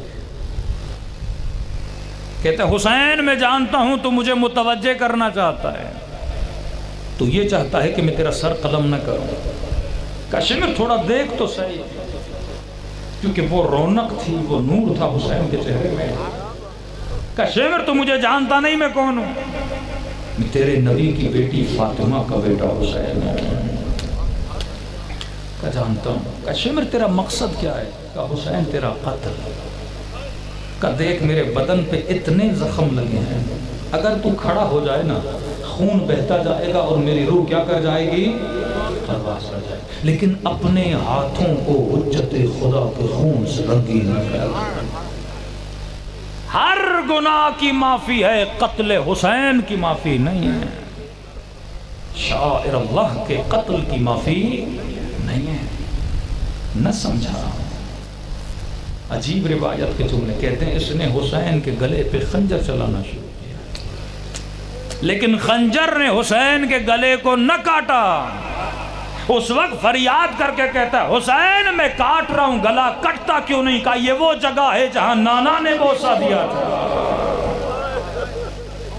کہتے ہیں حسین میں جانتا ہوں تو مجھے متوجہ کرنا چاہتا ہے، تو یہ چاہتا ہے کہ میں تیرا سر قلم نہ کروں۔ کہا شمر تھوڑا دیکھ تو صحیح، کیونکہ وہ رونق تھی، وہ نور تھا حسین کے چہرے میں۔ کہا شمر تو مجھے جانتا نہیں میں کون ہوں؟ میں تیرے نبی کی بیٹی فاطمہ کا بیٹا حسین ہوں۔ کہا جانتا ہوں۔ کہا شمر تیرا مقصد کیا ہے؟ کہا حسین تیرا قتل۔ کہا دیکھ میرے بدن پہ اتنے زخم لگے ہیں، اگر تو کھڑا ہو جائے نا خون بہتا جائے گا اور میری روح کیا کر جائے گی؟ پرواز کر جائے گی، لیکن اپنے ہاتھوں کو حجت خدا کے خون سے رنگین نہ کر۔ ہر گناہ کی معافی ہے، قتل حسین کی معافی نہیں ہے، شاعر اللہ کے قتل کی معافی نہیں ہے۔ نہ سمجھا، عجیب روایت کے جملے کہتے ہیں اس نے حسین کے گلے پہ خنجر چلانا شروع کیا، لیکن خنجر نے حسین کے گلے کو نہ کاٹا۔ اس وقت فریاد کر کے کہتا ہے حسین میں کاٹ رہا ہوں، گلا کٹتا کیوں نہیں؟ کہا یہ وہ جگہ ہے جہاں نانا نے بوسہ دیا تھا،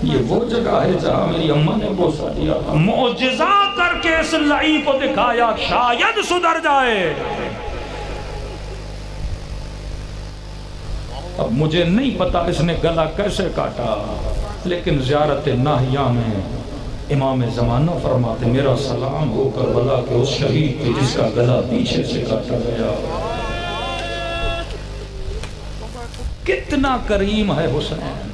یہ وہ جگہ ہے جہاں میری اماں نے بوسہ دیا تھا۔ معجزہ کر کے اس لعی کو دکھایا، شاید سدھر جائے۔ اب مجھے نہیں پتا اس نے گلا کیسے کاٹا، لیکن زیارت ناہیہ میں امام زمانہ فرماتے میرا سلام ہو کربلا کے اس شہید پہ جس کا گلا پیچھے سے کاٹا گیا۔ کتنا کریم ہے حسین۔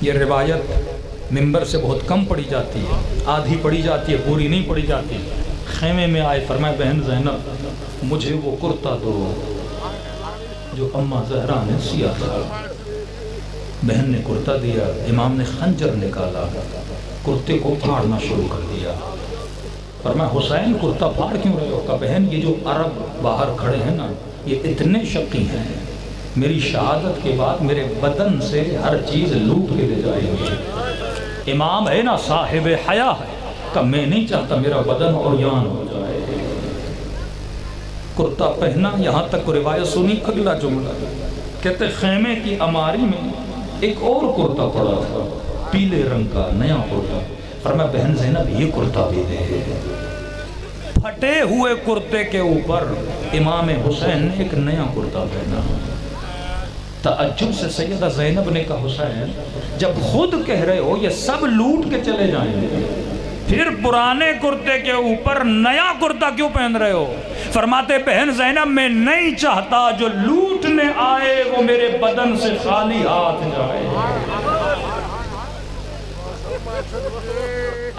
یہ روایت ممبر سے بہت کم پڑھی جاتی ہے، آدھی پڑھی جاتی ہے، پوری نہیں پڑھی جاتی۔ خیمے میں آئے، فرمایا بہن زینب مجھے وہ کرتا دو جو اماں زہرا نے سیا تھا۔ بہن نے کرتا دیا، امام نے خنجر نکالا، کرتے کو پھاڑنا شروع کر دیا۔ فرمایا حسین کرتا پھاڑ کیوں رہے ہو؟ کہا بہن یہ جو عرب باہر کھڑے ہیں نا یہ اتنے شقی ہیں، میری شہادت کے بعد میرے بدن سے ہر چیز لوٹ کے لے جائیں گے۔ امام ہے نا صاحب حیا ہے، کہ میں نہیں چاہتا میرا بدن عریان ہو جائے۔ کرتا پہنا، یہاں تک کو روایت سنی، اگلا جملہ کہتے خیمے کی اماری میں ایک اور کرتا پڑا تھا، پیلے رنگ کا نیا کرتا۔ فرمایا بہن زینب یہ کرتا بھی دے۔ پھٹے ہوئے کرتے کے اوپر امام حسین نے ایک نیا کرتا پہنا۔ تعجب سے سیدہ زینب نے کہا حسین جب خود کہہ رہے ہو یہ سب لوٹ کے چلے جائیں گے، پھر پرانے کرتے کے اوپر نیا کرتا کیوں پہن رہے ہو؟ فرماتے بہن زینب میں نہیں چاہتا جو لوٹنے آئے وہ میرے بدن سے خالی ہاتھ جائے۔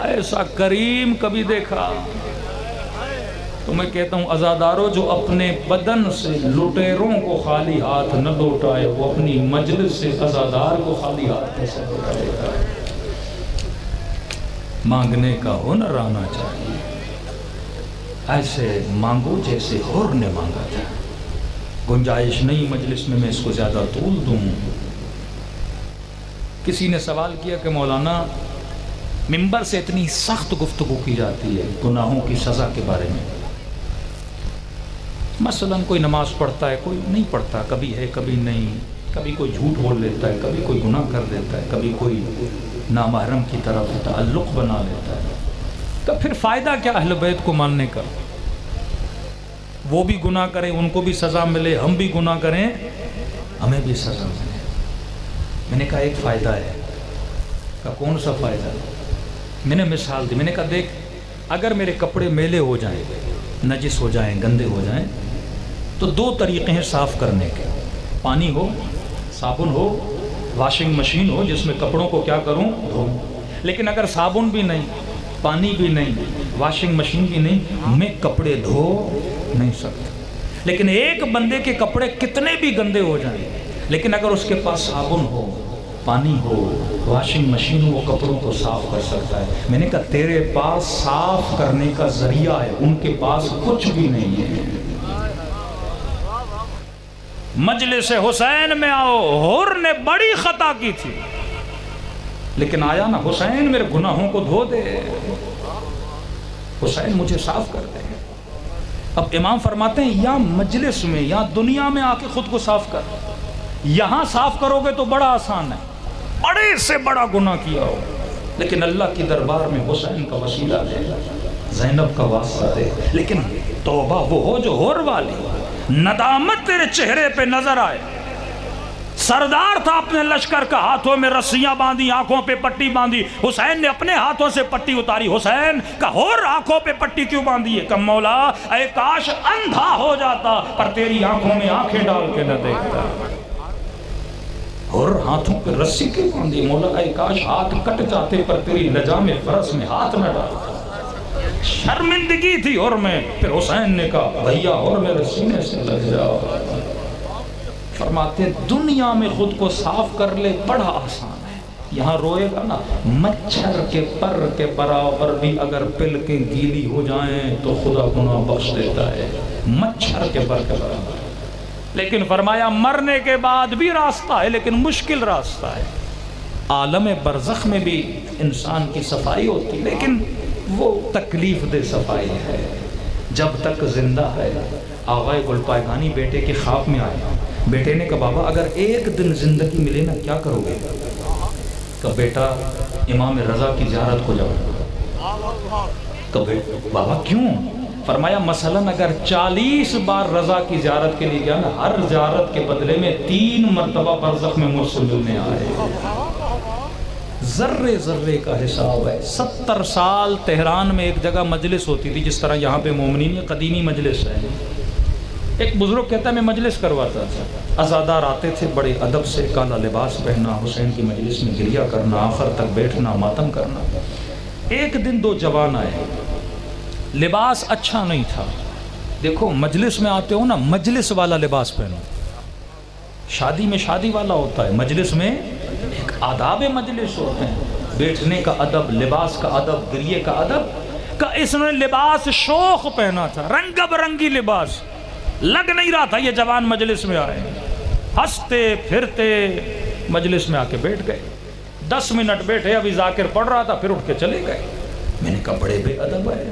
ایسا کریم کبھی دیکھا؟ تو میں کہتا ہوں عزادارو جو اپنے بدن سے لٹیروں کو خالی ہاتھ نہ لوٹائے وہ اپنی مجلس سے عزادار کو خالی ہاتھ سے لوٹائے گا۔ مانگنے کا ہنر آنا چاہیے، ایسے مانگو جیسے حر نے مانگا تھا۔ گنجائش نہیں مجلس میں اس کو زیادہ طول دوں۔ کسی نے سوال کیا کہ مولانا ممبر سے اتنی سخت گفتگو کی جاتی ہے گناہوں کی سزا کے بارے میں، مثلا کوئی نماز پڑھتا ہے کوئی نہیں پڑھتا، کبھی ہے کبھی نہیں، کبھی کوئی جھوٹ بول لیتا ہے، کبھی کوئی گناہ کر دیتا ہے، کبھی کوئی نامحرم کی طرف تعلق بنا لیتا ہے، تو پھر فائدہ کیا اہل بیت کو ماننے کا؟ وہ بھی گناہ کریں ان کو بھی سزا ملے، ہم بھی گناہ کریں ہمیں بھی سزا ملے۔ میں نے کہا ایک فائدہ ہے، کا کون سا فائدہ؟ میں نے مثال دی، میں نے کہا دیکھ اگر میرے کپڑے میلے ہو جائیں، نجس ہو جائیں، گندے ہو جائیں، تو دو طریقے ہیں صاف کرنے کے، پانی ہو، صابن ہو، واشنگ مشین ہو جس میں کپڑوں کو کیا کروں دھوں۔ لیکن اگر صابن بھی نہیں، پانی بھی نہیں، واشنگ مشین بھی نہیں، میں کپڑے دھو نہیں سکتا۔ لیکن ایک بندے کے کپڑے کتنے بھی گندے ہو جائیں، لیکن اگر اس کے پاس صابن ہو، پانی ہو، واشنگ مشین ہو، وہ کپڑوں کو صاف کر سکتا ہے۔ میں نے کہا تیرے پاس صاف کرنے کا ذریعہ ہے، ان کے پاس کچھ بھی نہیں ہے۔ مجلس حسین میں آؤ، حر نے بڑی خطا کی تھی، لیکن آیا نا حسین میرے گناہوں کو دھو دے، حسین مجھے صاف کر دے۔ اب امام فرماتے ہیں یا مجلس میں یا دنیا میں آ کے خود کو صاف کر، یہاں صاف کرو گے تو بڑا آسان ہے، بڑے سے بڑا گناہ کیا ہو، لیکن اللہ کی دربار میں حسین کا وسیلہ دے، زینب کا واسطہ دے۔ لیکن توبہ وہ ہو جو حر والی، ندامت تیرے چہرے پہ نظر آئے۔ سردار تھا، اپنے لشکر کا ہاتھوں میں رسیاں باندھی، آنکھوں پہ پٹی باندھی، حسین نے اپنے ہاتھوں سے پٹی اتاری۔ حسین کا حر آنکھوں پہ پٹی کیوں باندھی ہے؟ کہ مولا اے کاش اندھا ہو جاتا پر تیری آنکھوں میں آنکھیں ڈال کے نہ دیکھتا۔ حر ہاتھوں پہ رسی کیوں باندھی؟ مولا اے کاش ہاتھ کٹ جاتے پر تیری لجام فرس میں ہاتھ نہ ڈالتا۔ شرمندگی تھی حر میں، پھر حسین نے کہا بھیا حر میرے سینے سے لگ جاؤ۔ فرماتے ہیں دنیا میں خود کو صاف کر لے بڑا آسان ہے، یہاں روئے گا نا مچھر کے پر کے برابر بھی اگر پل کے گیلی ہو جائیں تو خدا گناہ بخش دیتا ہے، مچھر کے پر کے برابر۔ لیکن فرمایا مرنے کے بعد بھی راستہ ہے، لیکن مشکل راستہ ہے۔ عالم برزخ میں بھی انسان کی صفائی ہوتی، لیکن وہ تکلیف دہ صفائی ہے۔ جب تک زندہ ہے، آغائے گل پائگانی بیٹے کے خواب میں آئے، بیٹے نے کہا بابا اگر ایک دن زندگی ملے نا کیا کرو گے؟ کہ بیٹا امام رضا کی زیارت کو جاؤ۔ کہ بابا کیوں؟ فرمایا مثلاً اگر 40 بار رضا کی زیارت کے لیے گیا نا، ہر زیارت کے بدلے میں 3 مرتبہ برزخ میں مجھ سے ملنے آئے۔ ذرے ذرے کا حساب ہے۔ 70 سال تہران میں ایک جگہ مجلس ہوتی تھی، جس طرح یہاں پہ مومنین قدیمی مجلس ہے۔ ایک بزرگ کہتا ہے میں مجلس کرواتا تھا، عزادار آتے تھے بڑے ادب سے، کالا لباس پہننا، حسین کی مجلس میں گریہ کرنا، آخر تک بیٹھنا، ماتم کرنا۔ ایک دن 2 جوان آئے، لباس اچھا نہیں تھا۔ دیکھو مجلس میں آتے ہو نا، مجلس والا لباس پہنو، شادی میں شادی والا ہوتا ہے، مجلس میں ایک آداب مجلس ہوتے ہیں، بیٹھنے کا ادب، لباس کا ادب، گریے کا ادب۔ کہ اس نے لباس شوخ پہنا تھا، رنگ برنگی لباس، لگ نہیں رہا تھا یہ جوان مجلس میں آئے، ہنستے پھرتے مجلس میں آ کے بیٹھ گئے۔ 10 منٹ بیٹھے، ابھی ذاکر پڑھ رہا تھا، پھر اٹھ کے چلے گئے۔ میں نے کہا بڑے بے ادب ہے،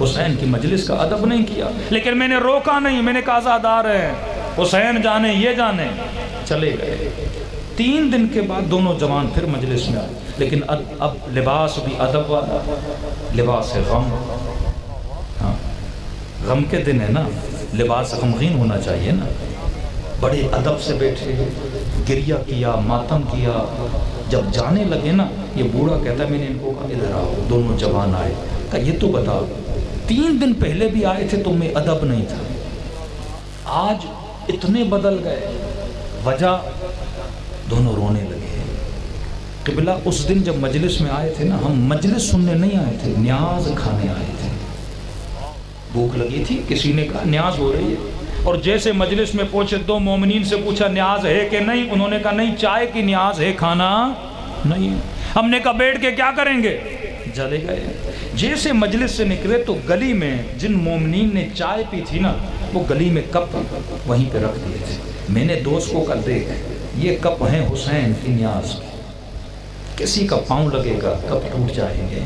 حسین کی مجلس کا ادب نہیں کیا، لیکن میں نے روکا نہیں، میں نے کہا عزادار ہیں، حسین جانے یہ جانے، چلے گئے۔ 3 دن کے بعد دونوں جوان پھر مجلس میں آئے، لیکن اب لباس بھی ادب والا، لباس ہے غم۔ ہاں غم کے دن ہے نا، لباس غمگین ہونا چاہیے نا۔ بڑے ادب سے بیٹھے، گریہ کیا، ماتم کیا۔ جب جانے لگے نا، یہ بوڑھا کہتا ہے میں نے ان کو کہا ادھر آؤ، دونوں جوان آئے، کہا یہ تو بتا 3 دن پہلے بھی آئے تھے تم میں ادب نہیں تھا، آج اتنے بدل گئے، وجہ؟ دونوں رونے لگے۔ قبلہ اس دن جب مجلس میں آئے تھے نا، ہم مجلس سننے نہیں آئے تھے، نیاز کھانے آئے تھے۔ بھوک لگی تھی، کسی نے کہا نیاز ہو رہی ہے، اور جیسے مجلس میں پہنچے 2 مومنین سے پوچھا نیاز ہے کہ نہیں، انہوں نے کہا نہیں چائے کی نیاز ہے، کھانا نہیں۔ ہم نے کہا بیٹھ کے کیا کریں گے؟ چلے گئے۔ جیسے مجلس سے نکلے تو گلی میں جن مومنین نے چائے پی تھی نا، وہ گلی میں کپ وہیں پہ رکھ دیے تھے۔ میں نے دوست کو کہا دیکھ یہ کپ ہیں حسین کی نیاز، کسی کا پاؤں لگے گا کپ ٹوٹ جائیں گے،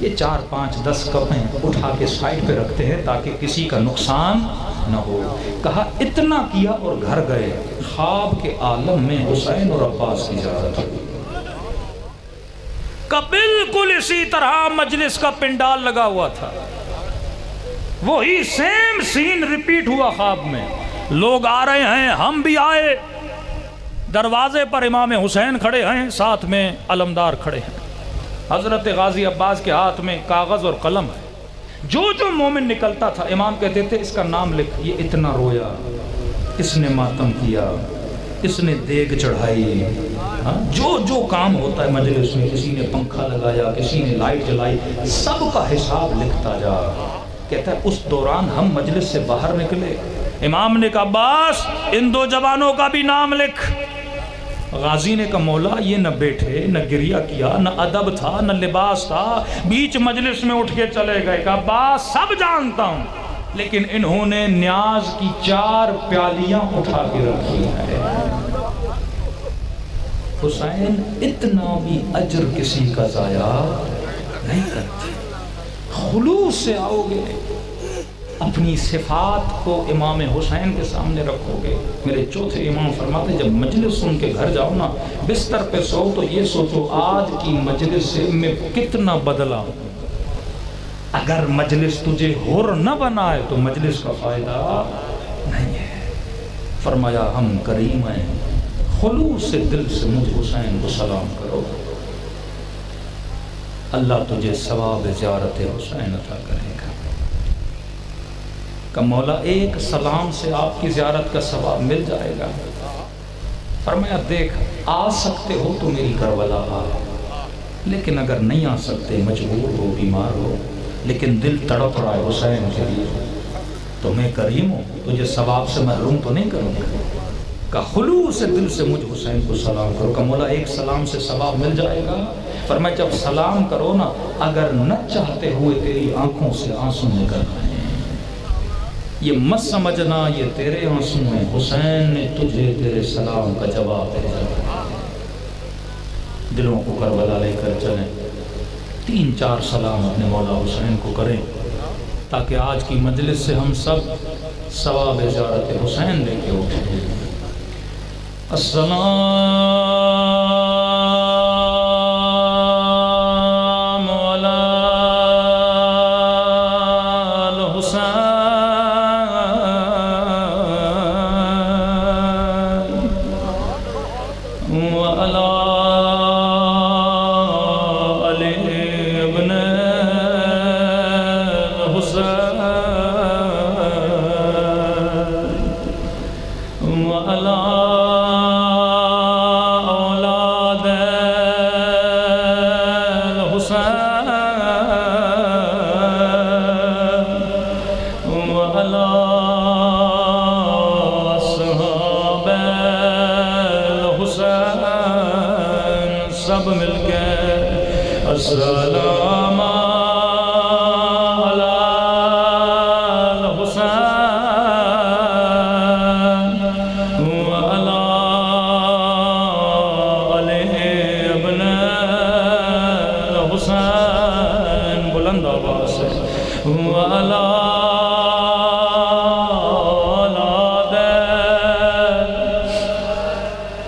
یہ 4 5 10 کپ ہیں، اٹھا کے سائڈ پہ رکھتے ہیں تاکہ کسی کا نقصان نہ ہو۔ کہا اتنا کیا اور گھر گئے، خواب کے عالم میں حسین اور عباس کی زیارت ہوئی۔ کہ بالکل اسی طرح مجلس کا پنڈال لگا ہوا تھا، وہی سیم سین ریپیٹ ہوا خواب میں، لوگ آ رہے ہیں، ہم بھی آئے، دروازے پر امام حسین کھڑے ہیں، ساتھ میں علمدار کھڑے ہیں۔ حضرت غازی عباس کے ہاتھ میں کاغذ اور قلم ہے، جو مومن نکلتا تھا امام کہتے تھے اس کا نام لکھ، یہ اتنا رویا، اس نے ماتم کیا، اس نے دیگ چڑھائی، جو کام ہوتا ہے مجلس میں، کسی نے پنکھا لگایا، کسی نے لائٹ جلائی، سب کا حساب لکھتا جا۔ کہتا ہے اس دوران ہم مجلس سے باہر نکلے، امام نے کہا عباس ان دو جوانوں کا بھی نام لکھ۔ غازی نے کہا مولا یہ نہ بیٹھے، نہ گریہ کیا، نہ ادب تھا، نہ لباس تھا، بیچ مجلس میں اٹھ کے چلے گئے۔ کہا عباس سب جانتا ہوں، لیکن انہوں نے نیاز کی 4 پیالیاں اٹھا کے رکھی ہے۔ حسین اتنا بھی اجر کسی کا ضائع نہیں کرتے۔ خلوص سے آؤ گے، اپنی صفات کو امام حسین کے سامنے رکھو گے۔ میرے چوتھے امام فرماتے جب مجلس سن کے گھر جاؤ نا، بستر پہ سو تو یہ سوچو آج کی مجلس سے میں کتنا بدلا ہوں۔ اگر مجلس تجھے حر نہ بنائے تو مجلس کا فائدہ نہیں ہے۔ فرمایا ہم کریم ہیں، خلوص سے دل سے مجھ حسین کو سلام کرو، اللہ تجھے ثواب زیارت حسین عطا کرے گا۔ کہ مولا ایک سلام سے آپ کی زیارت کا ثواب مل جائے گا۔ فرمایا دیکھ آ سکتے ہو تو میری کربلا آ، لیکن اگر نہیں آ سکتے، مجبور ہو، بیمار ہو، لیکن دل تڑپ رہا ہے حسین کے لیے، تو میں کریم ہوں، تجھے ثواب سے محروم تو نہیں کروں گا۔ کہ خلوص سے دل سے مجھ حسین کو سلام کرو۔ کہ مولا ایک سلام سے ثواب مل جائے گا۔ فرمایا جب سلام کرو نا، اگر نہ چاہتے ہوئے تیری آنکھوں سے آنسو نکل آئے، یہ مت سمجھنا یہ تیرے آنسو ہیں، حسین نے تجھے تیرے سلام کا جواب بھیجا۔ دلوں کو کربلا لے کر چلیں، 3-4 سلام اپنے مولا حسین کو کریں، تاکہ آج کی مجلس سے ہم سب ثواب زیارت حسین لے کے اٹھیں۔ السلام علی الحسین وعلی علی ابن الحسین وعلی سب مل کے السلام علی الحسین وعلی علی ابن الحسین، بلند آواز سے وعلی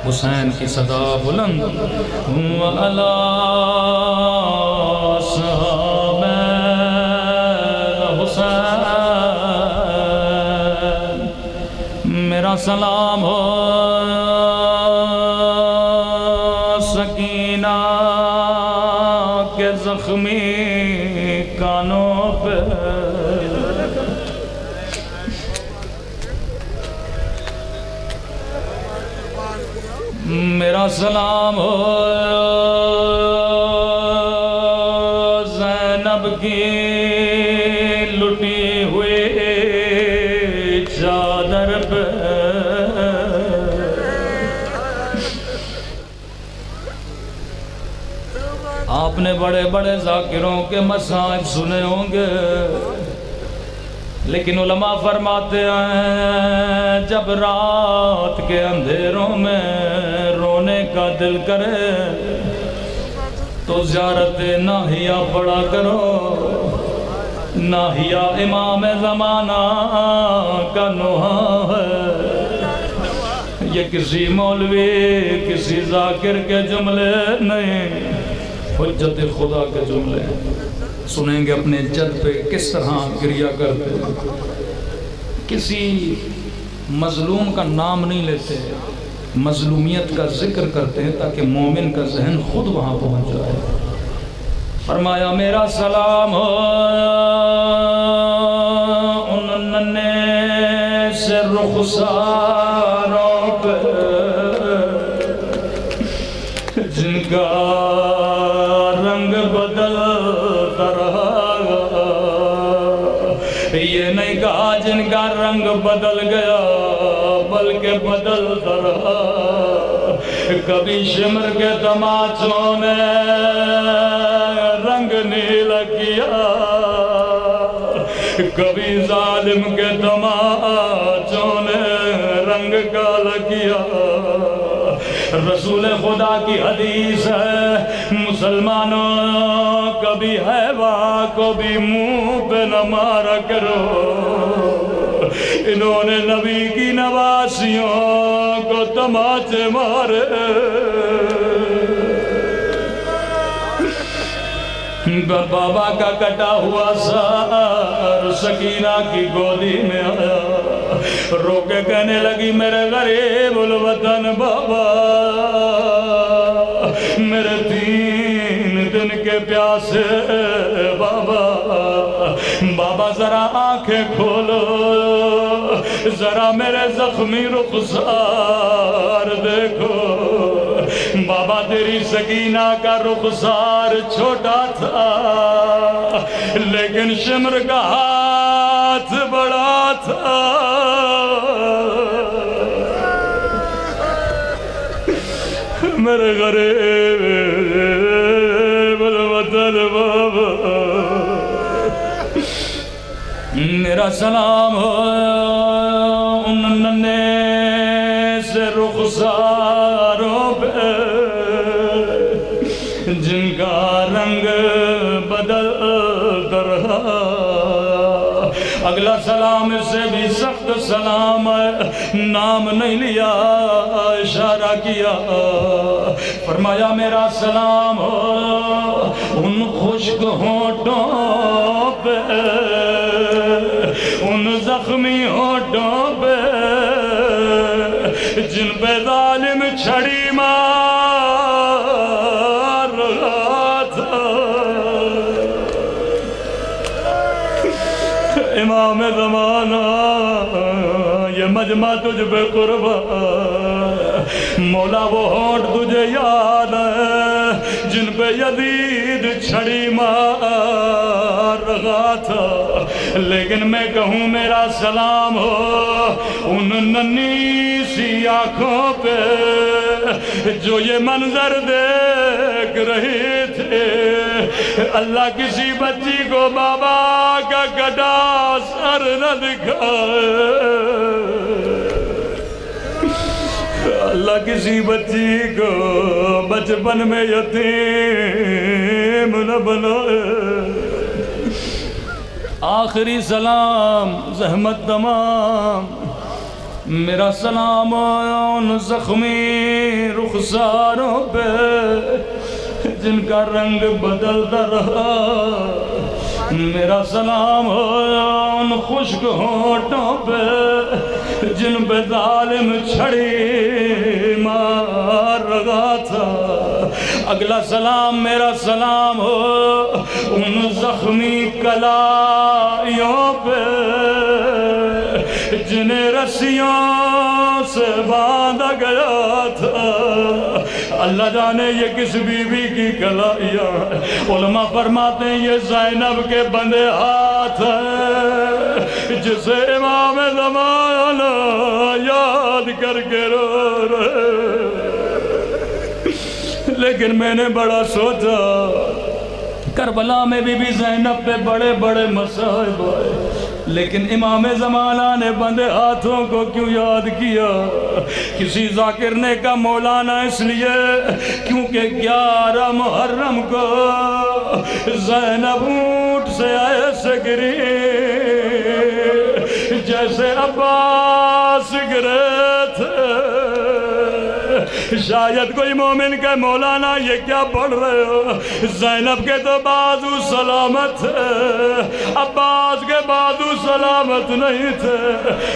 حسین کی صدا بلند وعلی اصحاب الحسین۔ میرا سلام ہو سکینہ کے زخمی کانوں پہ، میرا سلام ہو زینب کی لٹی ہوئی چادر پہ، آپ نے بڑے بڑے ذاکروں کے مصائب سنے ہوں گے، لیکن علماء فرماتے ہیں جب رات کے اندھیروں میں رونے کا دل کرے تو زیارت ناہیہ پڑھا کرو۔ ناہیہ امام زمانہ کا نوحہ ہے، یہ کسی مولوی کسی ذاکر کے جملے نہیں، حجت خدا کے جملے۔ سنیں گے اپنے جد پہ کس طرح گریہ کرتے، کسی مظلوم کا نام نہیں لیتے، مظلومیت کا ذکر کرتے ہیں تاکہ مومن کا ذہن خود وہاں پہنچ جائے۔ فرمایا میرا سلام ہو ان ننے سے رخساروں پہ جن کا رنگ بدلتا رہا. یہ نہیں کہا جن کا رنگ بدل گیا بلکہ بدلتا رہا. کبھی شمر کے تماچوں نے رنگ نیلا کیا, کبھی ظالم کے تماچوں نے رنگ کالا کیا. رسول خدا کی حدیث ہے مسلمانوں کبھی حیوان کو بھی منہ پہ نہ مارا کرو. انہوں نے نبی کی نواسیوں کو تماچے مارے. بابا کا کٹا ہوا سار سکینہ کی گودی میں آیا, رو کے کہنے لگی میرے غریب الوطن بابا, میرے 3 دن کے پیاسے بابا. بابا ذرا آنکھیں کھولو, ذرا میرے زخمی رخسار دیکھو. بابا تیری سکینہ کا رخسار چھوٹا تھا لیکن شمر کا ہاتھ بڑا تھا. میرے غریب الوطن بابا میرا سلام ہو ان ننے سے رخساروں پہ جن کا رنگ بدلتا رہا. اگلا سلام اس سے بھی سخت سلام ہے, نام نہیں لیا اشارہ کیا. فرمایا میرا سلام ہو ان خشک ہونٹوں پہ, ان زخمی ہونٹوں پہ جن پہ ظالم چھڑی مار رہا تھا. امام زمانہ یہ مجمع تجھ پہ قربان. مولا وہ ہونٹ تجھے یاد ہے جن پہ یزید چھڑی مار رہا تھا. لیکن میں کہوں میرا سلام ہو ان ننھی سی آنکھوں پہ جو یہ منظر دیکھ رہے تھے. اللہ کسی بچی کو بابا کا کٹا سر نہ دکھائے, اللہ کسی بچی کو بچپن میں یتیم نہ بنائے. آخری سلام زحمت تمام میرا سلام ان زخمی رخساروں پہ جن کا رنگ بدلتا رہا. میرا سلام ان خشک ہونٹوں پہ جن پہ ظالم چھڑی مار رہا تھا. اگلا سلام میرا سلام ہو ان زخمی کلائیوں پہ جنہیں رسیوں سے باندھا گیا تھا. اللہ جانے یہ کس بی بی کی کلائیاں ہیں. علماء فرماتے ہیں یہ زینب کے بندے ہاتھ ہیں جسے امام زمانہ یاد کر کے رو رہے. لیکن میں نے بڑا سوچا کربلا میں بی بی زینب پہ بڑے بڑے مصائب آئے, لیکن امام زمانہ نے بندے ہاتھوں کو کیوں یاد کیا؟ کسی ذاکر نے کہا مولانا اس لیے کیونکہ 11 محرم کو زینب اونٹ سے ایسے گری جیسے عباس گرے تھے. شاید کوئی مومن کہ مولانا یہ کیا پڑھ رہے ہو؟ زینب کے تو بازو سلامت ہے, عباس کے بازو سلامت سلامت نہیں تھے.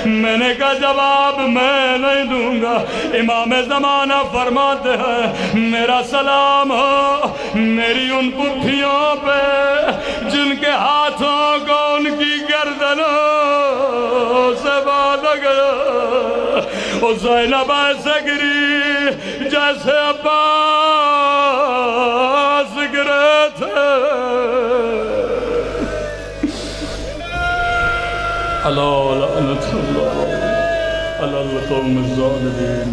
میں نے کہا جواب میں نہیں دوں گا. امام زمانہ فرماتے ہیں میرا سلام ہو میری ان پٹھیوں پہ جن کے ہاتھوں کو ان کی گردنوں سے باندھا گیا. وہ زینب ایسے گری جیسے عباس گرے تھے. اللہ لعنت اللہ علی القوم الظالمین.